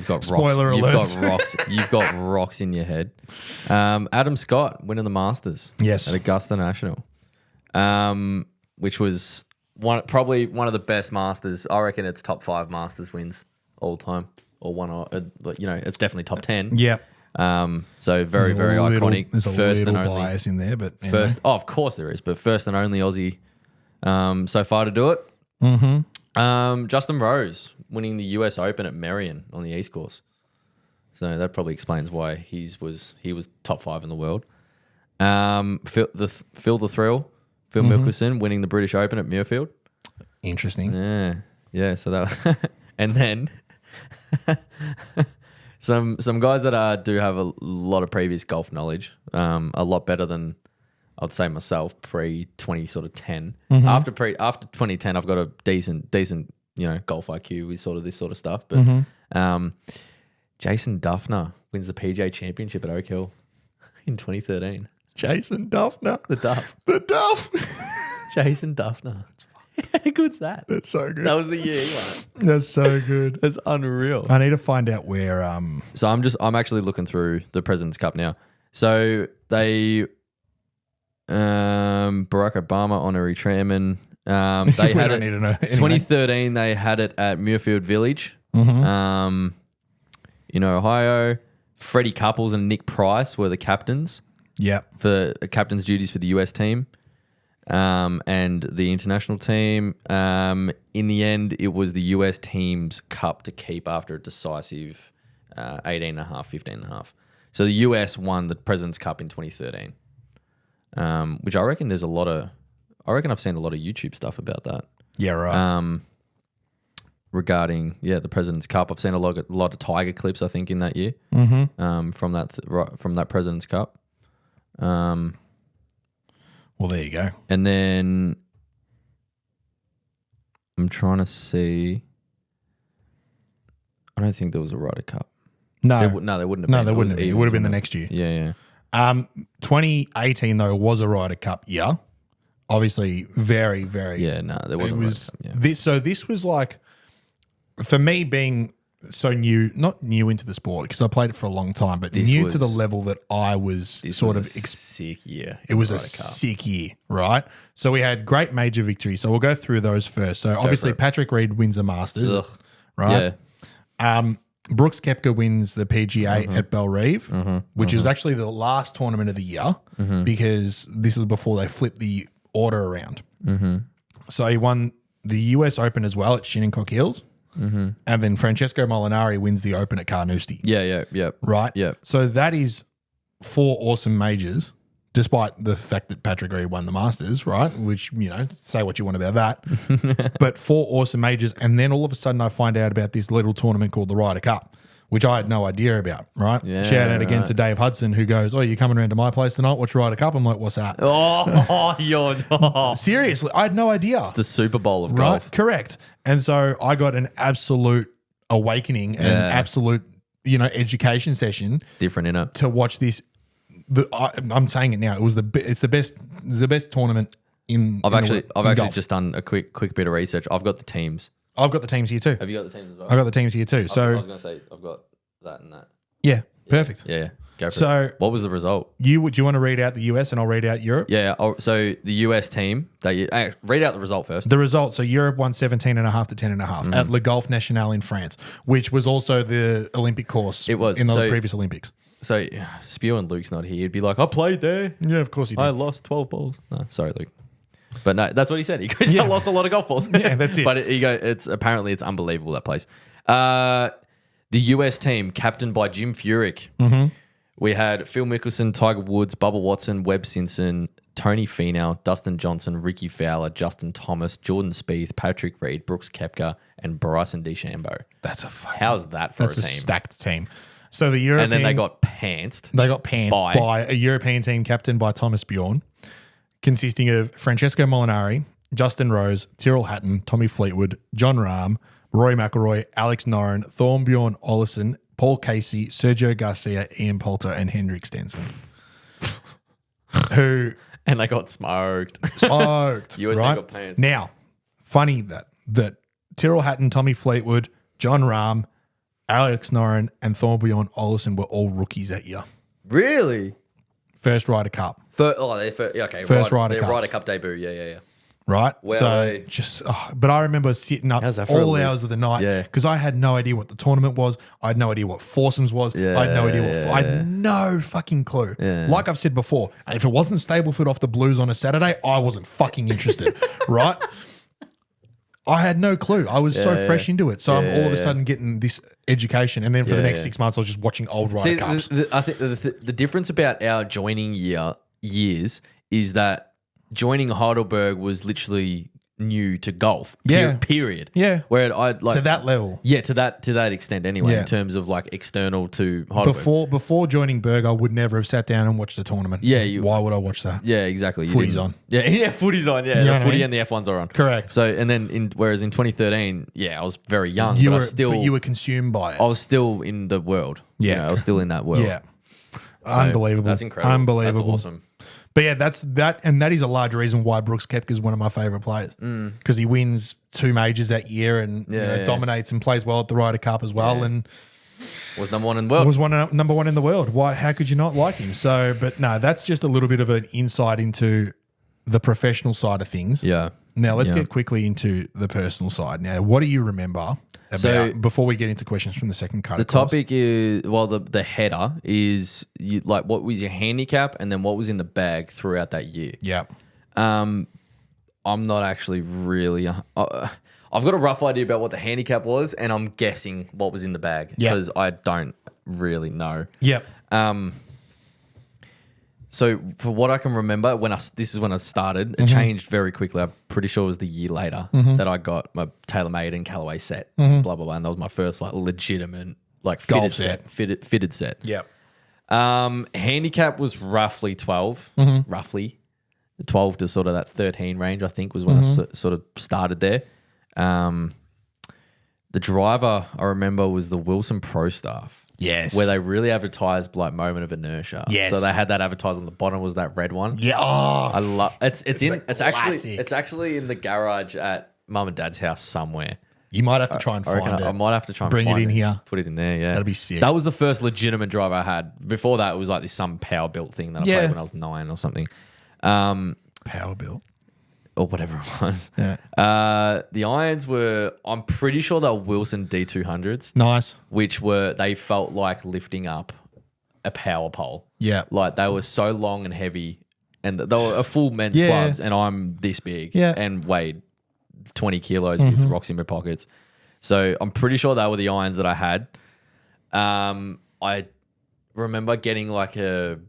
got Spoiler rocks. alert. You've got rocks in your head. Adam Scott winning the Masters. Yes. At Augusta National. Which was probably one of the best Masters. I reckon it's top 5 Masters wins all time, or one. It's definitely top 10. Yeah. So very, very iconic. There's a first little and only bias in there, but anyway. of course there is, but first and only Aussie so far to do it. Mm-hmm. Justin Rose winning the US Open at Merion on the East Course. So that probably explains why he was top 5 in the world. Phil the Thrill, Phil Mickelson winning the British Open at Muirfield. Interesting. Yeah. So that, and then some guys that do have a lot of previous golf knowledge, a lot better than I'd say myself pre 2010. After 2010, I've got a decent golf IQ with sort of this sort of stuff. But Jason Duffner wins the PGA Championship at Oak Hill in 2013. Jason Duffner. The Duff. The Duff. Jason Duffner. How good's that? That's so good. That was the year he won it. That's so good. That's unreal. I need to find out where. So I'm actually looking through the President's Cup now. So they Barack Obama honorary chairman. They had it. Need to know. Anyway. 2013. They had it at Muirfield Village, in Ohio. Freddie Couples and Nick Price were the captains. Yeah. For captain's duties for the US team, and the international team. In the end, it was the US team's cup to keep after a decisive 18.5, 15.5. So the US won the President's Cup in 2013, which I reckon there's a lot of. I reckon I've seen a lot of YouTube stuff about that. Yeah, right. Regarding the President's Cup, I've seen a lot of Tiger clips. I think in that year, from that President's Cup. Well, there you go. And then I'm trying to see. I don't think there was a Ryder Cup. No, there wouldn't have been. No, there wouldn't have been. It would have been the next year. Yeah. 2018 though was a Ryder Cup year. Obviously, very, very. Yeah, no, there wasn't. It was a Ryder Cup, yeah. this was like, for me being so not new into the sport because I played it for a long time, but new to the level that I was sort of sick year. It was a sick year, right? So we had great major victories. So we'll go through those first. So obviously Patrick Reed wins the Masters, right? Yeah. Brooks Koepka wins the PGA at Bellerive, which is actually the last tournament of the year because this was before they flipped the order around. So he won the US Open as well at Shinnecock Hills. And then Francesco Molinari wins the Open at Carnoustie. Yeah. Right? Yeah. So that is 4 awesome majors, despite the fact that Patrick Reed won the Masters, right? Which, say what you want about that. But 4 awesome majors. And then all of a sudden I find out about this little tournament called the Ryder Cup, which I had no idea about, right? Yeah, shout out again to Dave Hudson, who goes, "Oh, you coming around to my place tonight? Watch Ryder Cup?" I'm like, "What's that?" Seriously, I had no idea. It's the Super Bowl of right? golf. Correct. And so I got an absolute awakening and absolute, education session. Different in it. To watch this. I'm saying it now. It's the best tournament in. I've actually golf. just done a quick bit of research. I've got the teams. I've got the teams here too. Have you got the teams as well? I've got the teams here too. So I was going to say I've got that and that. Yeah, perfect. Yeah. Go for So it. What was the result? Do you want to read out the US and I'll read out Europe? Yeah. So the US team, read out the result first. The result. So Europe won 17.5 to 10.5 at Le Golf National in France, which was also the Olympic course. It was in the previous Olympics. So Spew and Luke's not here. He'd be like, "I played there. Yeah, of course he did. I lost 12 balls." No, sorry, Luke. But no, that's what he said. He goes, "I lost a lot of golf balls." Yeah, that's it. But it's unbelievable, that place. The US team, captained by Jim Furyk. We had Phil Mickelson, Tiger Woods, Bubba Watson, Webb Simpson, Tony Finau, Dustin Johnson, Ricky Fowler, Justin Thomas, Jordan Spieth, Patrick Reed, Brooks Koepka, and Bryson DeChambeau. How's that for a team? That's a stacked team. So the European, and then they got pantsed. By a European team captained by Thomas Bjorn, consisting of Francesco Molinari, Justin Rose, Tyrrell Hatton, Tommy Fleetwood, John Rahm, Rory McIlroy, Alex Noren, Thorbjorn Olesen, Paul Casey, Sergio Garcia, Ian Poulter, and Hendrik Stenson. And they got smoked. US right? Got pants. Now, funny that Tyrrell Hatton, Tommy Fleetwood, John Rahm, Alex Noren, and Thorbjorn Olesen were all rookies that year. Really? First Ryder Cup. Okay. First Ryder Cup. Ryder Cup debut. Yeah. right? Where so are they? but I remember sitting up How's that for a all list? hours of the night Yeah. because I had no idea what the tournament was. I had no idea what foursomes was. I had no idea I had no fucking clue. Yeah. Like I've said before, if it wasn't Stableford off the Blues on a Saturday, I wasn't fucking interested, right? I had no clue. I was so fresh into it. So I'm all of a sudden getting this education. And then for the next 6 months, I was just watching old Ryder See, Cups. I think the difference about our joining years is that joining Heidelberg was literally new to golf. Yeah. Period. Yeah. Where I like To that level. Yeah, to that extent anyway, Yeah. in terms of like external to Heidelberg. Before joining Berg, I would never have sat down and watched the tournament. Yeah, Why would I watch that? Yeah, exactly. You Footy's didn't- on. Yeah, footy's on. Yeah, You know the what I footy mean? and the F1s are on. Correct. So, and then whereas in 2013, yeah, I was very young, You but were, I you were consumed by it. was still in the world. Yeah. You know, I was still in that world. Yeah. Unbelievable. That's incredible. Unbelievable. That's awesome. But yeah, that is a large reason why Brooks Koepka is one of my favorite players because he wins 2 majors that year and dominates and plays well at the Ryder Cup as well and Was number one in the world. was number one in the world. Why? How could you not like him? So, but no, that's just a little bit of an insight into the professional side of things. Yeah. Now let's Yeah. get quickly into the personal side. Now, what do you remember about before we get into questions from the second cut? The topic is, well, the header is like what was your handicap and then what was in the bag throughout that year. Yeah. I'm not actually really. I've got a rough idea about what the handicap was, and I'm guessing what was in the bag Yeah. because I don't really know. Yep. So for what I can remember, this is when I started. It changed very quickly. I'm pretty sure it was the year later that I got my TaylorMade and Callaway set. Blah blah blah, and that was my first like legitimate like Golf fitted set. fitted set. Yep. Handicap was roughly 12, roughly 12 to sort of that 13 range. I think was when I sort of started there. The driver I remember was the Wilson Pro Staff. Yes. Where they really advertised like moment of inertia. Yes. So they had that advertised on the bottom was that red one. Yeah. Oh. I love it's classic. actually in the garage at mum and dad's house somewhere. You might have to try and I reckon find it. I might have to try and Bring it find in here. Put it in there, yeah. That'd be sick. That was the first legitimate driver I had. Before that it was like this some power built thing that I played when I was 9 or something. Power built. Or whatever it was. Yeah. The irons were, I'm pretty sure they were Wilson D200s, Nice. which they felt like lifting up a power pole. Yeah. Like they were so long and heavy, and they were a full men's Yeah. clubs, and I'm this big Yeah. and weighed 20 kilos with rocks in my pockets. So I'm pretty sure they were the irons that I had. I remember getting like a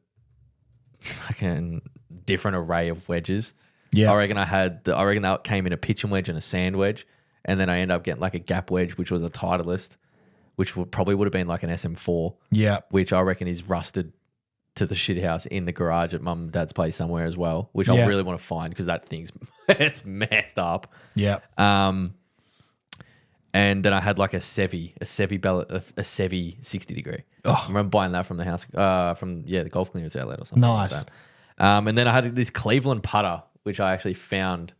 fucking different array of wedges. Yeah. I reckon that came in a pitching wedge and a sand wedge, and then I ended up getting like a gap wedge, which was a Titleist, which probably would have been like an SM4. Yeah. Which I reckon is rusted to the shit house in the garage at mum and dad's place somewhere as well, which Yeah. I really want to find because that thing's it's messed up. Yeah. And then I had like a Sevi 60 degree. I remember buying that from the house, from the golf clearance outlet or something Nice. like that. And then I had this Cleveland putter, which I actually found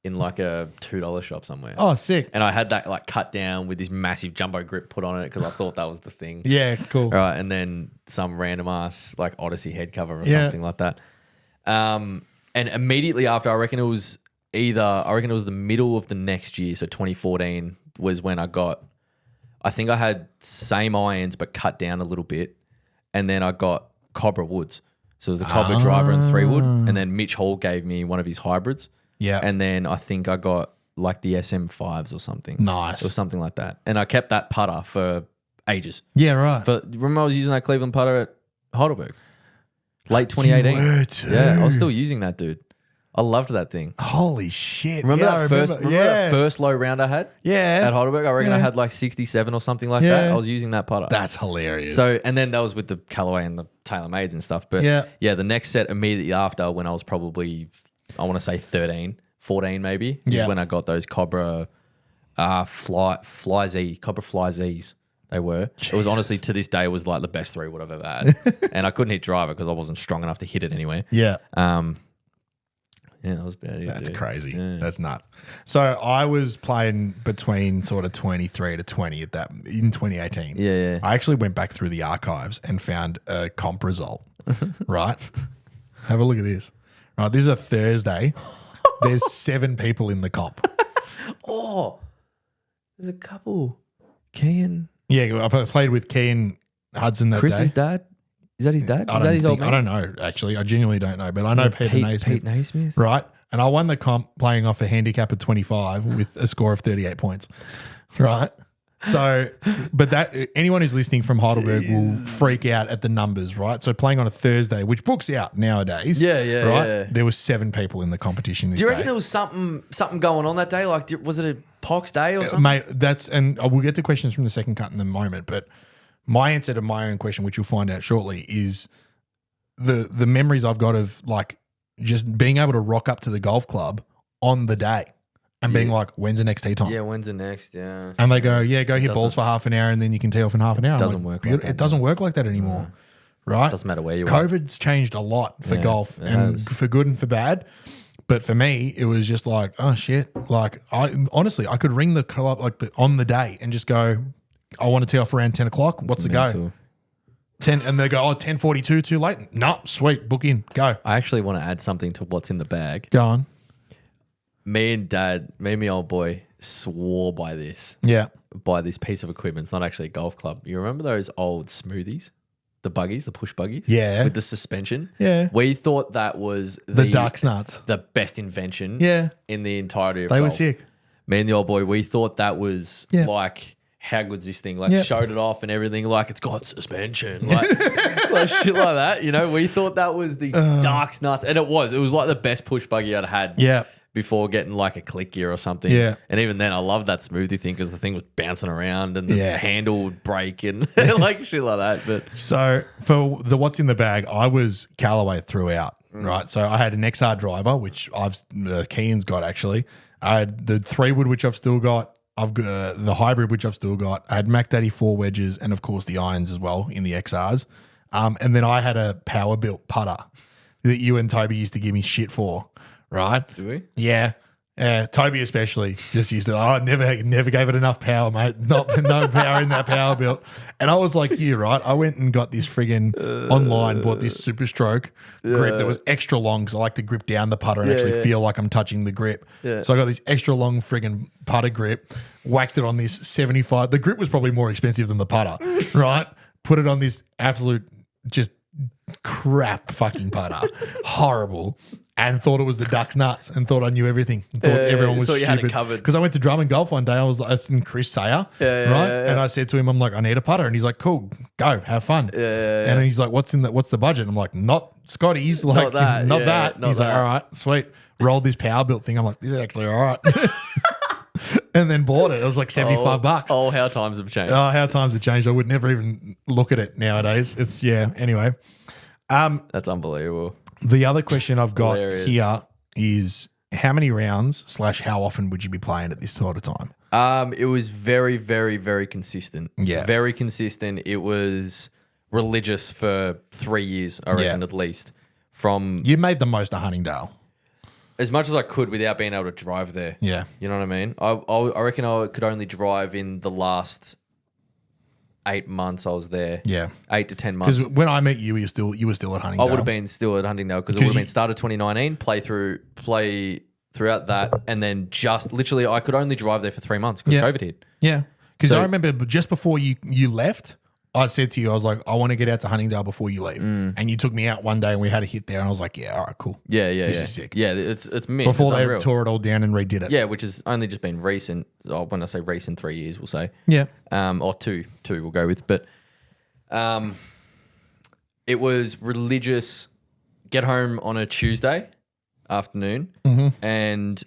in like a $2 shop somewhere. Oh, sick. And I had that like cut down with this massive jumbo grip put on it because I thought that was the thing. Yeah, cool. All right, and then some random ass like Odyssey head cover or Yeah. something like that. And immediately after, I reckon it was the middle of the next year, so 2014 was when I think I had same irons but cut down a little bit, and then I got Cobra Woods. So it was the Cobra driver and 3 wood, and then Mitch Hall gave me one of his hybrids. Yeah. And then I think I got like the SM5s or something. Nice. It was something like that. And I kept that putter for ages. Yeah, right. Remember I was using that Cleveland putter at Heidelberg? Late 2018. You were too. Yeah, I was still using that, dude. I loved that thing. Holy shit. Remember Yeah, I that first low round I had Yeah. at Heidelberg? I reckon I Yeah. had like 67 or something like Yeah. that. I was using that putter. That's hilarious. So, and then that was with the Callaway and the TaylorMades and stuff. But Yeah. the next set immediately after, when I was probably, I want to say 13, 14 maybe, Yeah. is when I got those Cobra Fly Z, Cobra Fly Zs. They were. It was honestly, to this day, it was like the best 3 wood I've ever had. And I couldn't hit driver because I wasn't strong enough to hit it anyway. yeah. Yeah, that was bad. That's crazy. Yeah. That's nuts. So I was playing between sort of 23 to 20 in 2018. Yeah. I actually went back through the archives and found a comp result. Right? Have a look at this. Right, this is a Thursday. There's 7 people in the comp. Oh, there's a couple. Kean. Yeah, I played with Kean Hudson that Chris's day. dad? Is that his dad? I Is that his old I man? don't know, actually. I genuinely don't know. But I know Peter Naismith. Pete Naismith. Right? And I won the comp playing off a handicap of 25 with a score of 38 points. Right? So, but that anyone who's listening from Heidelberg will freak out at the numbers, right? So playing on a Thursday, which books out nowadays. Yeah, right? yeah. There was 7 people in the competition this Do you day. reckon there was something going on that day? Like, was it a Pox day or something? Mate, and I will get to questions from the second cut in a moment, but my answer to my own question, which you'll find out shortly, is the memories I've got of like just being able to rock up to the golf club on the day and being like, when's the next tee time? Yeah, when's the next? Yeah. And they go, yeah, go hit balls for half an hour and then you can tee off in half an hour. I'm Doesn't like, work like that, It doesn't work like that anymore, right? Doesn't matter where you are. COVID's changed a lot for Yeah, golf it and has. for good and for bad. But for me, it was just like, oh shit. Like I could ring the club on the day and just go, I want to tee off around 10 o'clock. What's the go? Mental. 10 and they go, 10:42 too late. No, sweet, book in, go. I actually want to add something to what's in the bag. Go on. Me and my old boy swore by this piece of equipment. It's not actually a golf club. You remember those old smoothies? The buggies, the push buggies? Yeah. With the suspension? Yeah. We thought that was The Ducks nuts. the best invention Yeah. in the entirety of They were golf. sick. Me and the old boy, we thought that was Yeah. like, how good's this thing? Like, Yeah. showed it off and everything. Like, it's got suspension. Like, like shit like that. You know, we thought that was the Darks nuts. And it was. It was like the best push buggy I'd had. Yeah. Before getting like a click gear or something. Yeah. And even then, I loved that smoothie thing because the thing was bouncing around and the Yeah. handle would break and like shit like that. But So for the what's in the bag, I was Callaway throughout, right? So I had an XR driver, which Kean's got actually. I had the 3-wood, which I've still got. I've got the hybrid, which I've still got. I had Mac Daddy 4 wedges and, of course, the irons as well in the XRs. And then I had a power built putter that you and Toby used to give me shit for, right? do we? Yeah. Toby especially just used to, never gave it enough power, mate. No power in that power built. And I was like you, right? I went and got this friggin' online, bought this Super Stroke grip that was extra long because I like to grip down the putter and actually feel like I'm touching the grip. Yeah. So I got this extra long friggin' putter grip, whacked it on this 75. The grip was probably more expensive than the putter, right? Put it on this absolute just crap fucking putter. Horrible. And thought it was the Ducks nuts and thought I knew everything. And thought everyone was thought you had it stupid. covered. Because I went to Drummond Golf one day. I was like, in Chris Sayer, right? And I said to him, I'm like, I need a putter. And he's like, cool, go, have fun. And then he's like, what's the budget? And I'm like, not Scotty's. Like, that, not yeah, that. not He's like, that. all right, sweet. Rolled this power built thing. I'm like, this is actually all right. And then bought it. It was like $75. Oh, how times have changed. Oh, how times have changed. I would never even look at it nowadays. It's, anyway. That's unbelievable. The other question I've got Hilarious. here is how many rounds / how often would you be playing at this sort of time? It was very, very, very consistent. Yeah. Very consistent. It was religious for 3 years, I reckon, Yeah. at least. From You made the most of Huntingdale. as much as I could without being able to drive there. Yeah. You know what I mean? I reckon I could only drive in the last 8 months I was there. Yeah. 8 to 10 months. Because when I met you, you were still at I Huntingdale. would have been still at Huntingdale because it 'Cause would have you- been started 2019, play throughout that, and then just literally I could only drive there for 3 months because Yeah. COVID hit. Yeah. Because So- I remember just before you left, I said to you, I was like, I want to get out to Huntingdale before you leave. And you took me out one day and we had a hit there and I was like, yeah, all right, cool. Yeah, yeah, This yeah. is sick. Yeah, it's mint. Before it's they unreal. tore it all down and redid it. Yeah, which has only just been recent. Oh, when I say recent, 3 years, we'll say. Yeah. Or two we'll go with. But it was religious. Get home on a Tuesday afternoon, and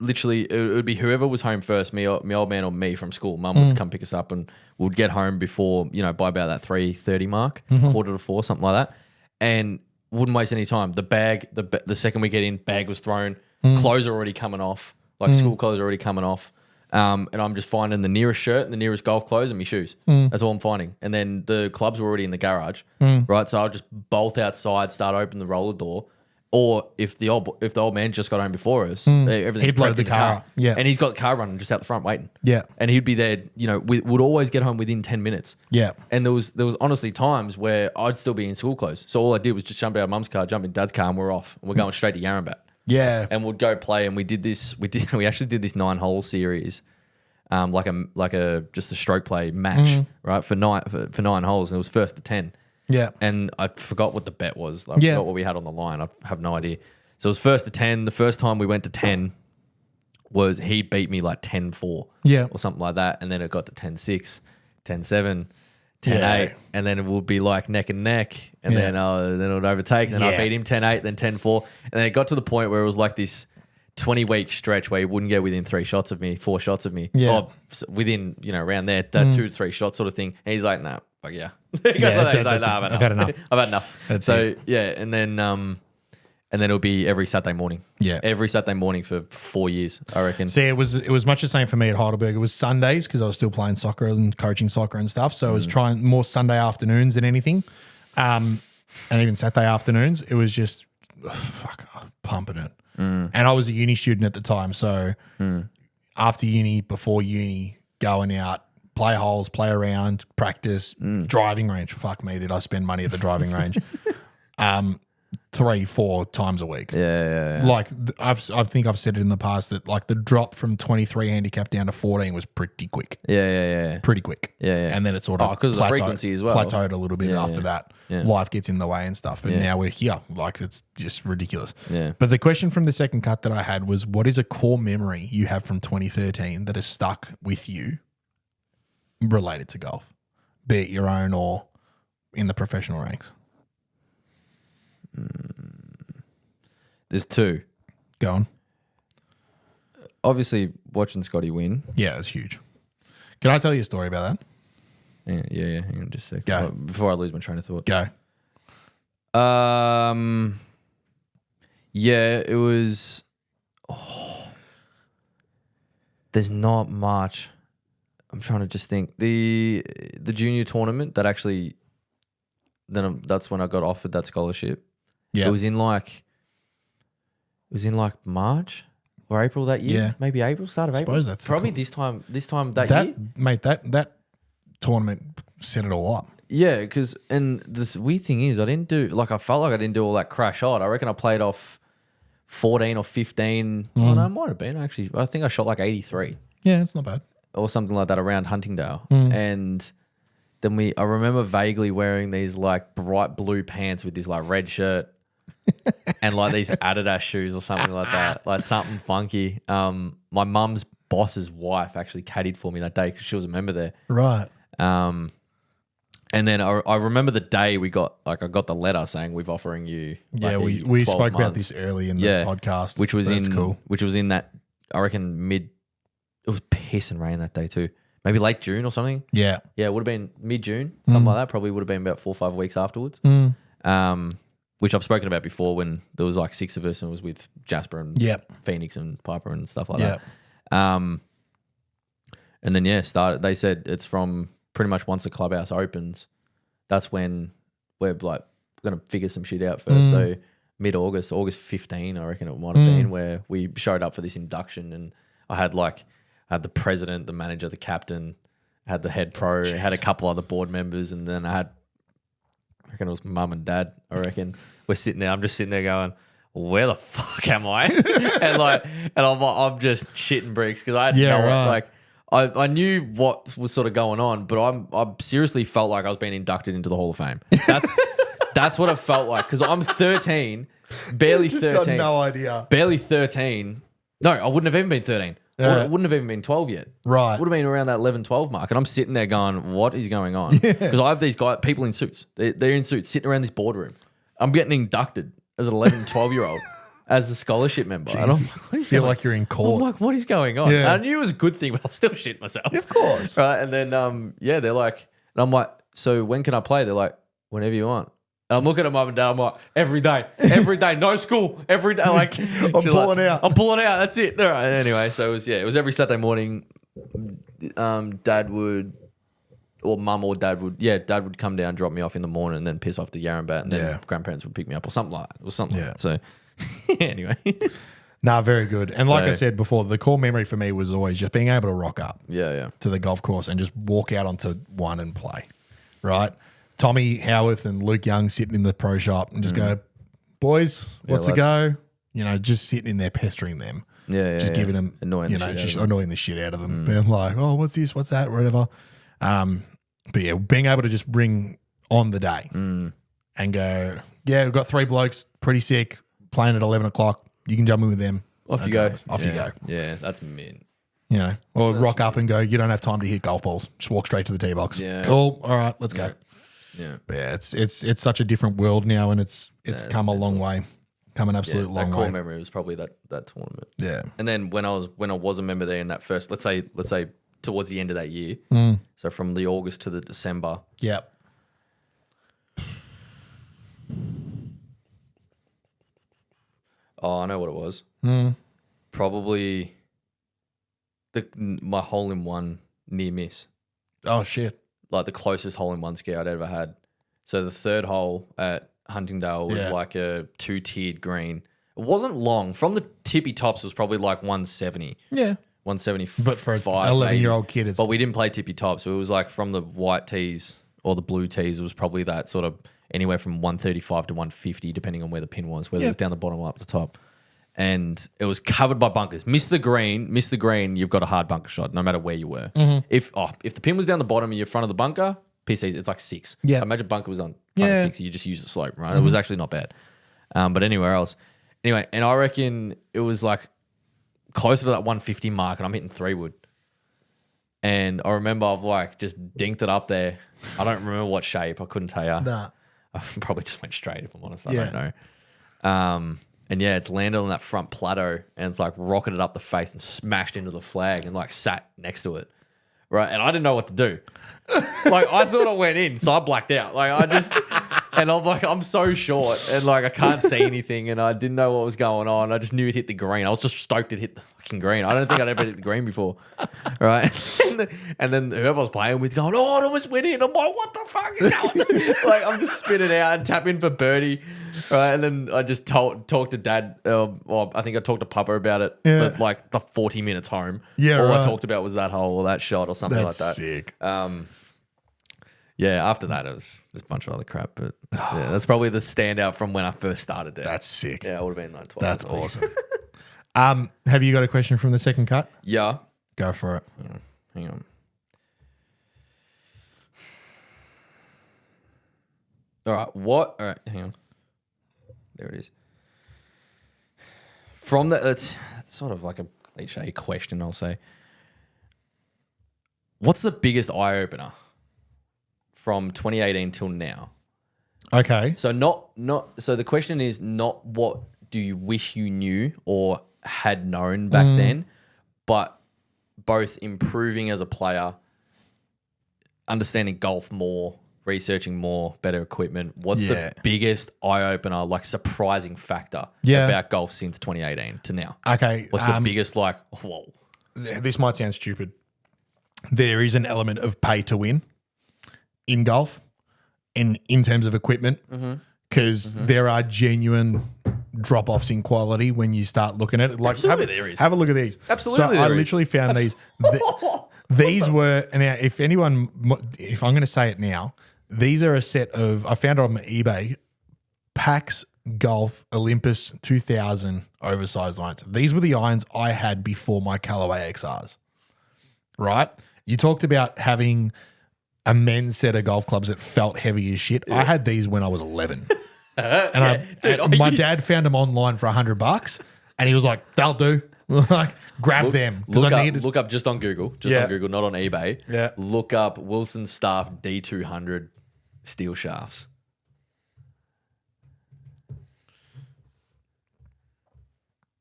literally it would be whoever was home first, my old man or me from school. Mum would come pick us up, and we'd get home before by about that 3:30 mark, 3:45, something like that, and wouldn't waste any time. The bag, the second we get in, bag was thrown, clothes are already coming off, like school clothes are already coming off. And I'm just finding the nearest shirt and the nearest golf clothes and my shoes. That's all I'm finding. And then the clubs were already in the garage, right? So I'll just bolt outside, start open the roller door. Or if the old man just got home before us, everything's He'd load prepped in the car up. Yeah. and he's got the car running just out the front waiting. Yeah. And he'd be there. We would always get home within 10 minutes. Yeah. And there was honestly times where I'd still be in school clothes. So all I did was just jump out of mum's car, jump in dad's car, and we're off. And we're going straight to Yarrambat. Yeah. and we'd go play. And we actually did this 9-hole series, like a just a stroke play match, right? For 9 holes, and it was first to 10. Yeah. And I forgot what the bet was. I forgot what we had on the line. I have no idea. So it was first to 10. The first time we went to 10 was he beat me like 10-4 or something like that. And then it got to 10-6, 10-7, 10-8. And then it would be like neck and neck. And then it would overtake. And then I beat him 10-8, then 10-4. And then it got to the point where it was like this 20-week stretch where he wouldn't get within 4 shots of me. Or within, around there, 2 to 3 shots sort of thing. And he's like, no, fuck yeah. He's like, nah, I've had enough. I've had enough. And then it'll be every Saturday morning. Yeah. Every Saturday morning for 4 years, I reckon. See, it was much the same for me at Heidelberg. It was Sundays because I was still playing soccer and coaching soccer and stuff. So I was trying more Sunday afternoons than anything. And even Saturday afternoons. It was just pumping it. And I was a uni student at the time. So after uni, before uni, going out, play holes, play around, practice, driving range. Fuck me, did I spend money at the driving range? 3-4 times a week. Yeah. Like I think I've said it in the past that like the drop from 23 handicap down to 14 was pretty quick. Yeah. Pretty quick. Yeah. And then it sort of because of the frequency as well. Plateaued a little bit after that. Yeah. Life gets in the way and stuff. But now we're here. Like it's just ridiculous. Yeah. But the question from the second cut that I had was, what is a core memory you have from 2013 that has stuck with you related to golf? Be it your own or in the professional ranks. There's 2. Go on. Obviously, watching Scotty win. Yeah, it's huge. Can I tell you a story about that? Yeah. Hang on just a second. Go. Before I lose my train of thought. Go. Yeah, it was. There's not much. I'm trying to just think. The junior tournament that actually. That's when I got offered that scholarship. Yeah. It was in like March or April that year. Yeah. Maybe April, start of April. Suppose that's probably cool. this time that year. Mate, that tournament set it all up. Yeah, because the weird thing is I felt like I didn't do all that crash hard. I reckon I played off 14 or 15. Oh no, it might have been actually. I think I shot like 83. Yeah, it's not bad. Or something like that around Huntingdale. And then I remember vaguely wearing these like bright blue pants with this like red shirt and like these Adidas shoes or something like that, like something funky. My mum's boss's wife actually caddied for me that day because she was a member there. Right. And then I remember the day I got the letter saying we've offering you. Yeah, like we 12 spoke about months. this early in the podcast, which was cool. Which was in that I reckon it was pissing rain that day too. Maybe late June or something. Yeah. Yeah, it would have been mid-June, something like that. Probably would have been about 4 or 5 weeks afterwards. Which I've spoken about before when there was like 6 of us and it was with Jasper and Phoenix and Piper and stuff like that. And then, they said it's from pretty much once the clubhouse opens, that's when we're like going to figure some shit out first. So mid-August, August 15, I reckon it might have been, where we showed up for this induction and I had the president, the manager, the captain, had the head pro, had a couple other board members, and then I reckon it was mum and dad. I reckon we're sitting there. I'm just sitting there going, "Where the fuck am I?" and I'm just shitting bricks because I had I knew what was sort of going on, but I seriously felt like I was being inducted into the Hall of Fame. That's what it felt like because I'm 13, barely 13. Got no idea. Barely 13. No, I wouldn't have even been 13. I wouldn't have even been 12 yet. Right. Would have been around that 11, 12 mark. And I'm sitting there going, what is going on? Because I have these people in suits. They're in suits sitting around this boardroom. I'm getting inducted as an 11, 12-year-old as a scholarship member. I feel like you're in court. I'm like, what is going on? Yeah. And I knew it was a good thing, but I still shit myself. Of course. Right. And then, they're like, and I'm like, so when can I play? They're like, whenever you want. And I'm looking at mum and dad. I'm like, every day, no school, every day. Like, I'm pulling out. That's it. All right. Anyway, so it was every Saturday morning. Dad would, or mum or dad would come down, drop me off in the morning, and then piss off to Yarrambat, and then grandparents would pick me up or something like that. It was something like that. So, anyway. Nah, very good. And like I said before, the core memory for me was always just being able to rock up to the golf course and just walk out onto one and play, right? Tommy Howarth and Luke Young sitting in the pro shop and just go, boys, what's a go? just sitting in there pestering them. Yeah, Just giving them, annoying the shit out just of them. annoying the shit out of them. Being like, oh, what's this? What's that? Whatever. But yeah, being able to just bring on the day and go, yeah, we've got 3 blokes, pretty sick, playing at 11 o'clock. You can jump in with them. Off you go. Off you go. Yeah, that's mint. Or rock up and go, you don't have time to hit golf balls. Just walk straight to the tee box. Yeah. Cool. All right, let's go. Yeah. But yeah, it's such a different world now, and it's come a long way. Come an absolute long that core way. memory was probably that tournament. Yeah. And then when I was a member there in that first, let's say towards the end of that year, so from the August to the December, Yep. oh, I know what it was. Probably my hole in one near miss, Oh shit. like the closest hole in one scare I'd ever had. So the third hole at Huntingdale was Yeah. like a 2-tiered green. It wasn't long. From the tippy tops, it was probably like 170. Yeah. 175. But for an maybe. 11-year-old kid, it's But we didn't play tippy tops. So it was like from the white tees or the blue tees, it was probably that sort of anywhere from 135 to 150, depending on where the pin was, whether it was down the bottom or up the top. And it was covered by bunkers. Miss the green, you've got a hard bunker shot, no matter where you were. If the pin was down the bottom and you're in front of the bunker, PCs, it's like 6. Yeah. Imagine bunker was on front of 6, you just use the slope, right? It was actually not bad. But anywhere else. Anyway, and I reckon it was like closer to that 150 mark, and I'm hitting 3-wood. And I remember I've like just dinked it up there. I don't remember what shape. I couldn't tell you. nah. I probably just went straight, if I'm honest. I Yeah. don't know. And yeah, it's landed on that front plateau and it's like rocketed up the face and smashed into the flag and like sat next to it. Right. And I didn't know what to do. Like I thought I went in, so I blacked out. Like I just, and I'm like, I'm so short and like I can't see anything and I didn't know what was going on. I just knew it hit the green. I was just stoked it hit the fucking green. I don't think I'd ever hit the green before. Right. And then whoever I was playing with going, oh, it almost went in. I'm like, what the fuck is going on? Like I'm just spinning out and tapping for birdie. Right. And then I just talked to Dad. Well, I think I talked to Papa about it. Yeah. But like the 40 minutes home. Yeah, All I right. talked about was that hole or that shot or something That's like that. sick. Yeah, after that, it was just a bunch of other crap. But yeah, that's probably the standout from when I first started there. That's sick. Yeah, it would have been like 12. That's awesome. Have you got a question from the second cut? Yeah. Go for it. Hang on. All right. All right, hang on. There it is. From the, it's sort of like a cliche question, I'll say. What's the biggest eye opener from 2018 till now? Okay. So so the question is not what do you wish you knew or had known back then, but both improving as a player, understanding golf more, researching more, better equipment. What's the biggest eye opener, like surprising factor about golf since 2018 to now? Okay. What's the biggest like, whoa? This might sound stupid. There is an element of pay to win in golf and in terms of equipment because there are genuine drop-offs in quality when you start looking at it. Like Absolutely there is. Have a look at these. Absolutely So I there is. literally found these. These were, and now if I'm going to say it now, these are a set of, I found it on eBay, Pax Golf Olympus 2000 oversized irons. These were the irons I had before my Callaway XRs, right? You talked about having a men's set of golf clubs that felt heavy as shit. I had these when I was 11. And my dad found them online for $100 and he was like, they'll do. Like, grab them. Because I needed. Look up just on Google, on Google, not on eBay. Yeah. Look up Wilson Staff D200 steel shafts.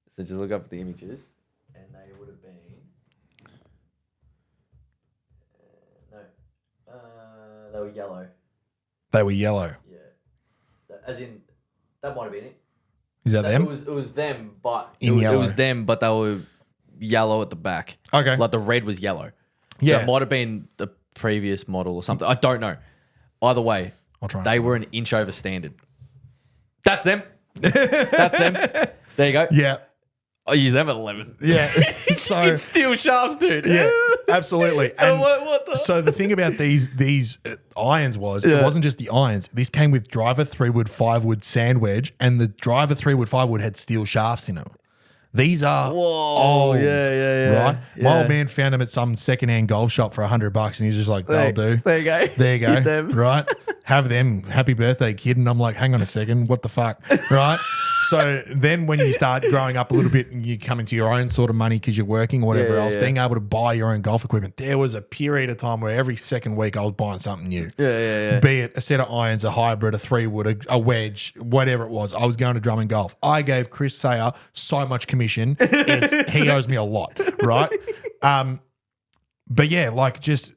So just look up the images, and they would have been. They were yellow. They were yellow. Yeah, as in that might have been it. Is that them? It was them, but In it yellow. was them, but they were yellow at the back. Okay. Like the red was yellow. Yeah. So it might have been the previous model or something. I don't know. Either way, I'll try and they were an inch over standard. That's them. That's them. There you go. Yeah. I use them at 11. Yeah. So It's steel shafts, dude. yeah. Absolutely. And what the- so the thing about these irons was it wasn't just the irons. This came with driver 3-wood, 5-wood sand wedge, and the driver 3-wood, 5-wood had steel shafts in them. These are old, yeah. right? My Yeah. old man found them at some secondhand golf shop for $100, and he's just like, "They'll do." There you go. There you Hit go. them. Right? Have them. Happy birthday, kid. And I'm like, hang on a second. What the fuck? Right? So then when you start growing up a little bit and you come into your own sort of money because you're working or whatever else, being able to buy your own golf equipment, there was a period of time where every second week I was buying something new. Yeah. Be it a set of irons, a hybrid, a 3-wood, a wedge, whatever it was. I was going to Drummond Golf. I gave Chris Sayer so much commission. He owes me a lot, right? But yeah, like just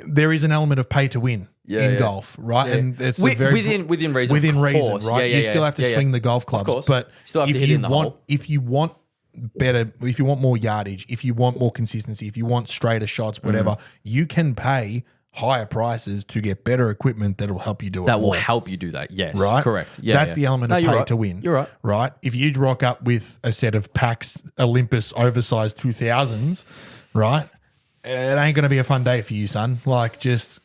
there is an element of pay to win in golf, right? And it's a very within reason. within of reason, course. right? Yeah, you still have to swing the golf clubs, course. but Still have to if hit you in the want, hole. if you want better, if you want more yardage, if you want more consistency, if you want straighter shots, whatever, you can pay higher prices to get better equipment that will help you do it. That will more. help you do that. Yes, Right? correct. Yeah, That's the element of you're pay right. to win. You're right. Right? If you rock up with a set of Pax Olympus oversized 2000s, right? It ain't going to be a fun day for you, son. Like, just,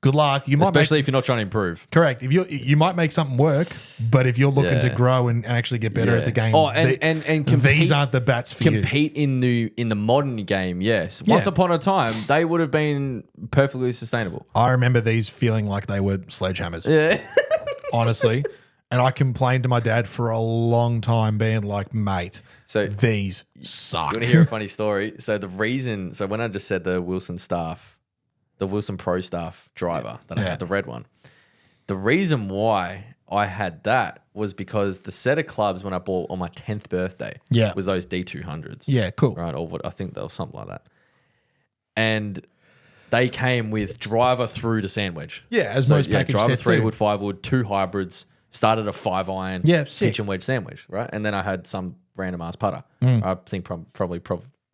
good luck. You might Especially if you're not trying to improve. correct. If you might make something work, but if you're looking to Yeah. grow and actually get better at the game, Oh, and compete, these aren't the bats for you. compete in the modern game. Yes, once upon a time they would have been perfectly sustainable. I remember these feeling like they were sledgehammers. Yeah, Honestly. And I complained to my dad for a long time, being like, mate, So- these suck. you want to hear a funny story? So when I just said the Wilson Pro Staff driver that I Yeah. had, the red one, the reason why I had that was because the set of clubs when I bought on my 10th birthday, Yeah. was those D200s. Yeah, cool. Right, or what I think they were something like that, and they came with driver through to sand wedge. Yeah, as most package driver sets 3 do. wood, 5 wood, 2 hybrids. Started a 5-iron, Yeah, sick. pitch and wedge sandwich, right? And then I had some random ass putter. Mm. I think probably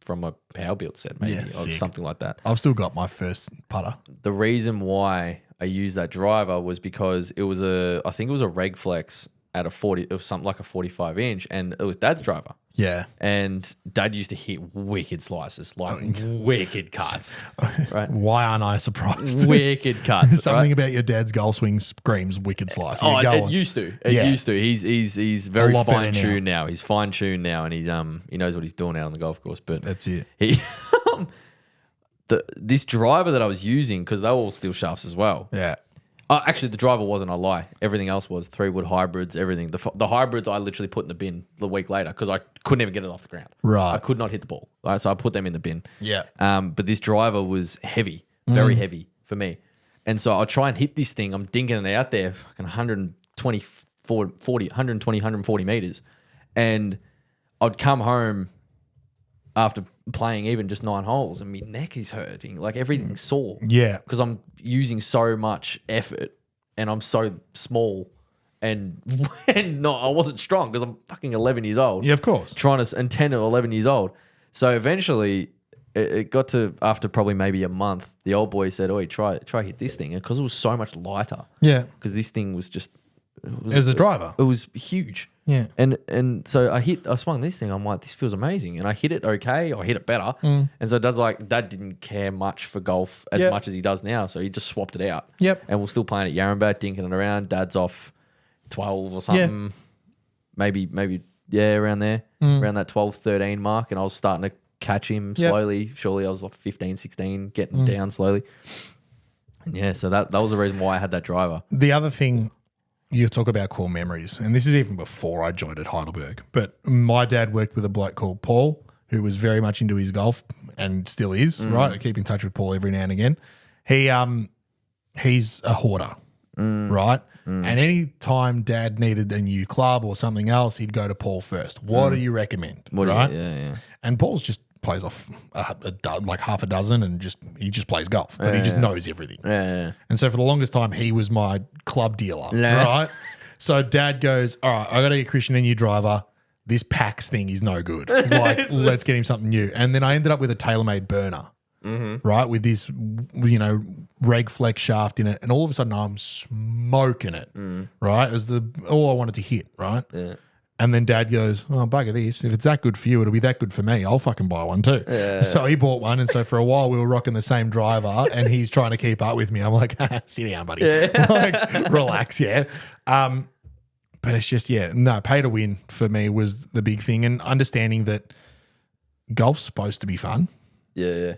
from a power build set, maybe, Yeah, or sick. something like that. I've still got my first putter. The reason why I used that driver was because it was I think it was a reg flex at a 40, it was something like a 45 inch, and it was Dad's driver. Yeah. And Dad used to hit wicked slices, like wicked cuts, right? Why aren't I surprised? Wicked cuts. Something right? about your dad's golf swing screams wicked slice. Oh, Yeah, go it on. used to. It Yeah. used to. He's very lot better fine tuned now. He's fine tuned now, and he knows what he's doing out on the golf course. But That's it. he this driver that I was using, because they were all steel shafts as well. Yeah. Actually, the driver wasn't. I lie. Everything else was 3-wood hybrids. Everything. The hybrids I literally put in the bin the week later because I couldn't even get it off the ground. Right. I could not hit the ball. Right, so I put them in the bin. Yeah. But this driver was heavy, very heavy for me, and so I'll try and hit this thing. I'm dinking it out there, fucking 120, 140 meters, and I'd come home after playing even just 9 holes, and my neck is hurting, like everything's sore. Yeah. Because I'm using so much effort and I'm so small and not I wasn't strong because I'm fucking 11 years old. Yeah, of course. And 10 or 11 years old. So eventually it got to, after probably maybe a month, the old boy said, "Oh, try hit this thing," because it was so much lighter. Yeah. Because this thing was just It was a driver. It was huge. Yeah. And so I swung this thing. I'm like, this feels amazing. And I hit it okay. I hit it better. And so Dad didn't care much for golf as Yep. much as he does now. So he just swapped it out. Yep. And we're still playing at Yarrambat, dinking it around. Dad's off 12 or something. Maybe, around there. Around that 12, 13 mark. And I was starting to catch him Yep. slowly. Surely I was like 15, 16, getting down slowly. And yeah, so that was the reason why I had that driver. The other thing, you talk about core memories, and this is even before I joined at Heidelberg, but my dad worked with a bloke called Paul, who was very much into his golf and still is, right? I keep in touch with Paul every now and again. He's a hoarder, right? And any time Dad needed a new club or something else, he'd go to Paul first. What do you recommend? Right? Yeah. And Paul's just plays off like half a dozen, and he just plays golf, but he just knows everything. Yeah. And so for the longest time, he was my club dealer, right? So Dad goes, "All right, I got to get Christian a new driver. This Pax thing is no good. Like, let's get him something new." And then I ended up with a TaylorMade burner, right, with this, reg flex shaft in it, and all of a sudden I'm smoking it, right? It was all I wanted to hit, right? Yeah. And then Dad goes, "Oh, bugger this. If it's that good for you, it'll be that good for me. I'll fucking buy one too." So he bought one. And so for a while, we were rocking the same driver and he's trying to keep up with me. I'm like, sit down, buddy. Like, relax, yeah. But it's just, pay to win for me was the big thing. And understanding that golf's supposed to be fun. Yeah.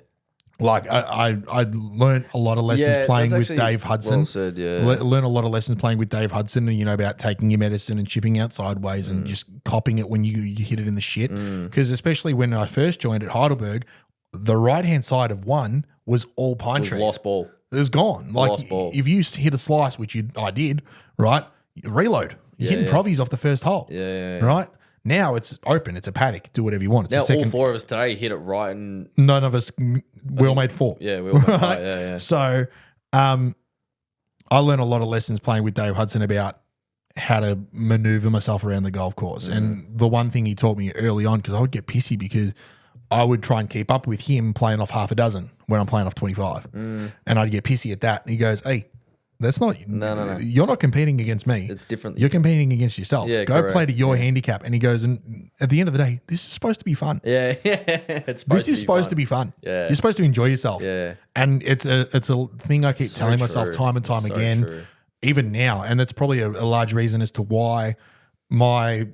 Like I learned a lot of lessons playing with Dave Hudson. Well said, Learn a lot of lessons playing with Dave Hudson, and you know about taking your medicine and chipping out sideways and just copping it when you hit it in the shit. Because especially when I first joined at Heidelberg, the right hand side of one was all pine trees. Lost ball. It was gone. Like Lost ball. if you hit a slice, which I did, right? Reload. You're hitting provies off the first hole. Yeah. Right. Now it's open. It's a paddock. Do whatever you want. It's Now a second. all four of us today hit it right, and None of us. We all made four. yeah, we all went right. Yeah. So, I learned a lot of lessons playing with Dave Hudson about how to maneuver myself around the golf course. And the one thing he taught me early on, because I would get pissy because I would try and keep up with him playing off half a dozen when I'm playing off 25. And I'd get pissy at that. And he goes, "Hey, that's not, No. You're not competing against me. It's different. You're competing against yourself. Yeah, Go correct. play to your handicap." And he goes, "And at the end of the day, this is supposed to be fun. Yeah. It's supposed This is supposed to be fun. Yeah. You're supposed to enjoy yourself." Yeah. And it's a thing I keep So telling myself true. time and time So again, true. even now. And that's probably a large reason as to why my,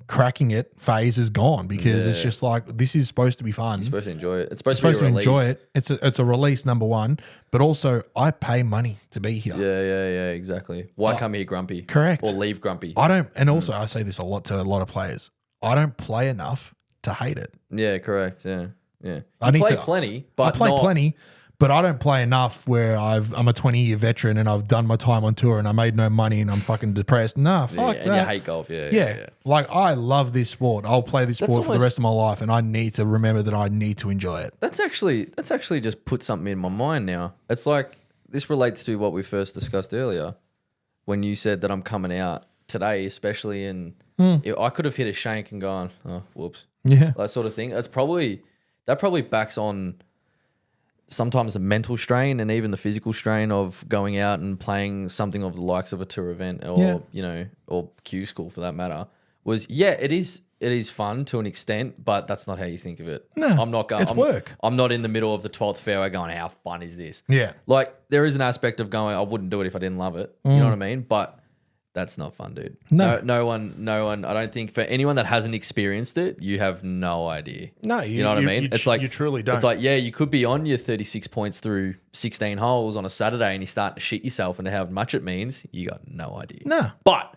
cracking it phase is gone, because it's just like, this is supposed to be fun. You're supposed to enjoy it. It's supposed, Supposed to to be a enjoy release. it. It's a release, number one, but also I pay money to be here. Yeah, exactly. Why come here grumpy? Correct. Or leave grumpy? I don't, and also I say this a lot to a lot of players. I don't play enough to hate it. Yeah, correct. Yeah. You I need play to- plenty, but I play not, plenty, but I don't play enough where I'm a 20-year veteran and I've done my time on tour and I made no money and I'm fucking depressed. Nah, fuck and you that. hate golf. Yeah. Yeah. Like I love this sport. I'll play this sport for the almost- rest of my life, and I need to remember that I need to enjoy it. That's actually just put something in my mind now. It's like this relates to what we first discussed earlier when you said that I'm coming out today, especially in I could have hit a shank and gone, oh, whoops. Yeah. That sort of thing. That probably backs on sometimes the mental strain and even the physical strain of going out and playing something of the likes of a tour event or or Q school for that matter. It is fun to an extent, but that's not how you think of it. No, I'm not going. it's work. I'm not in the middle of the 12th fairway going, how fun is this? Yeah. Like there is an aspect of going, I wouldn't do it if I didn't love it. You know what I mean? But that's not fun, dude. No one. I don't think for anyone that hasn't experienced it, you have no idea. No, you know what I mean? It's like you truly don't. It's like, yeah, you could be on your 36 points through 16 holes on a Saturday, and you start to shit yourself into how much it means. You got no idea. No. But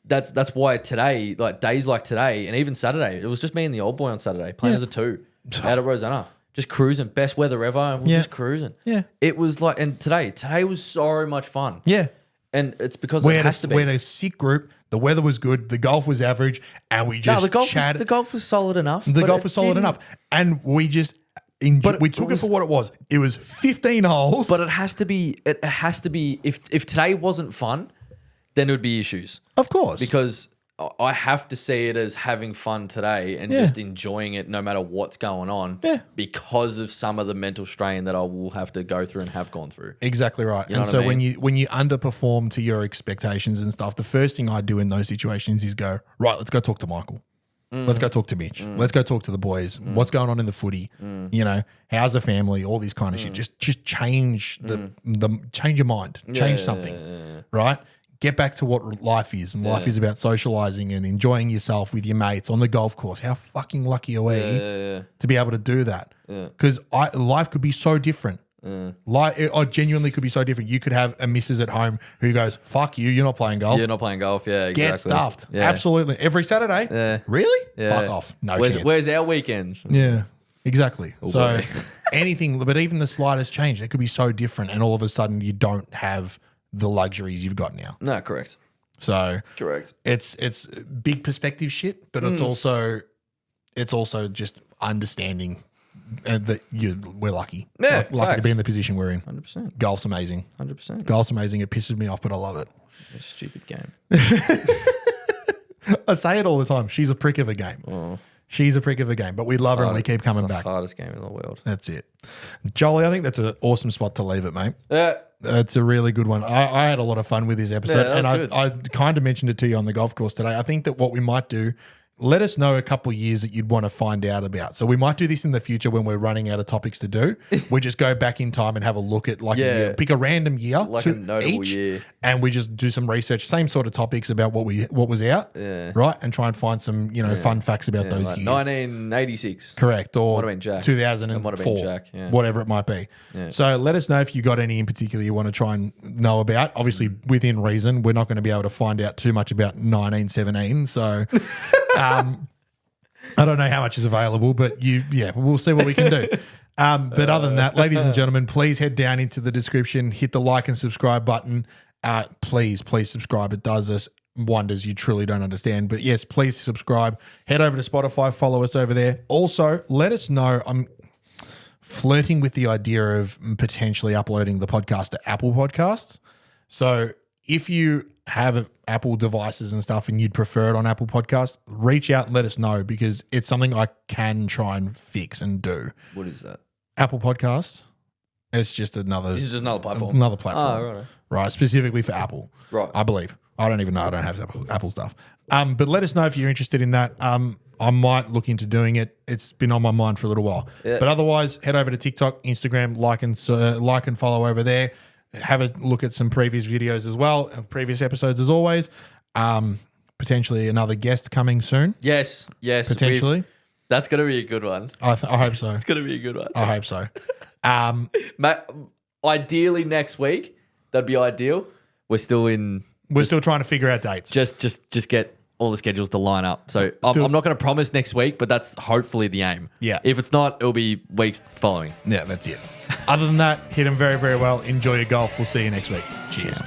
that's why today, like days like today, and even Saturday, it was just me and the old boy on Saturday playing as a two out at Rosanna, just cruising, best weather ever, and we're just cruising. Yeah. It was like, and today was so much fun. Yeah. And it's because We it had, has to be. we had a sick group. The weather was good. The golf was average, and we No, just the golf was solid enough. The but golf it was solid didn't- enough, and we just But we it took it was- for what it was. It was 15 holes. But it has to be. It has to be. If today wasn't fun, then it would be issues. of course, Because I have to see it as having fun today and Yeah. just enjoying it no matter what's going on. Yeah. Because of some of the mental strain that I will have to go through and have gone through. exactly right. know And what so I when you underperform to your expectations and stuff, the first thing I do in those situations is go, right, let's go talk to Michael. Let's go talk to Mitch. Let's go talk to the boys. What's going on in the footy? How's the family? All this kind of shit. Just change the change your mind. Change something. Right? Get back to what life is. And life is about socializing and enjoying yourself with your mates on the golf course. How fucking lucky are we to be able to do that? Because life could be so different. It genuinely could be so different. You could have a missus at home who goes, fuck you, you're not playing golf. You're not playing golf. Yeah, exactly. Get stuffed. Yeah. Absolutely. Every Saturday? Yeah. Really? Yeah. Fuck off. No where's, chance. Where's our weekend? Yeah, exactly. So boy. anything, but even the slightest change, it could be so different, and all of a sudden you don't have the luxuries you've got now. No, correct. So Correct. it's big perspective shit, but it's also just understanding that we're lucky. Yeah, lucky to facts. be in the position we're in. 100%. Golf's amazing. 100%. Golf's amazing. It pisses me off, but I love it. It's a stupid game. I say it all the time. She's a prick of a game. Oh. She's a prick of a game, but we love her and we keep coming It's the back. hardest game in the world. That's it. Jolly, I think that's an awesome spot to leave it, mate. Yeah. It's a really good one. I had a lot of fun with this episode, Yeah, that was and I kind of mentioned it to you on the golf course today. I think that what we might do, let us know a couple of years that you'd want to find out about. So we might do this in the future when we're running out of topics to do. We just go back in time and have a look at like a year. Pick a random year, Like a notable year. and we just do some research, same sort of topics about what was out, right, and try and find some fun facts about those Like years. 1986. Correct, or Might have been Jack. 2004, It might have been Jack, yeah. whatever it might be. Yeah. So let us know if you got any in particular you want to try and know about. Obviously, within reason, we're not going to be able to find out too much about 1917. So I don't know how much is available, but we'll see what we can do. But other than that, ladies and gentlemen, please head down into the description, hit the like and subscribe button. Please subscribe. It does us wonders you truly don't understand. But yes, please subscribe. Head over to Spotify, follow us over there. Also, let us know. I'm flirting with the idea of potentially uploading the podcast to Apple Podcasts. So if you have Apple devices and stuff and you'd prefer it on Apple Podcasts, reach out and let us know because it's something I can try and fix and do. What is that? Apple Podcasts, it's just another... This is just another platform. Another platform. Oh, right. Right, specifically for Apple. Right. I believe. I don't even know. I don't have Apple stuff. But let us know if you're interested in that. I might look into doing it. It's been on my mind for a little while. Yeah. But otherwise, head over to TikTok, Instagram, like and follow over there. Have a look at some previous videos as well, previous episodes as always. Potentially another guest coming soon. Yes. Potentially. That's going to be a good one. I hope so. It's going to be a good one. I hope so. Mate, ideally next week, that'd be ideal. We're still trying to figure out dates. Just get all the schedules to line up. So I'm not going to promise next week, but that's hopefully the aim. Yeah. If it's not, it'll be weeks following. Yeah, that's it. Other than that, hit them very, very well. Enjoy your golf. We'll see you next week. Cheers.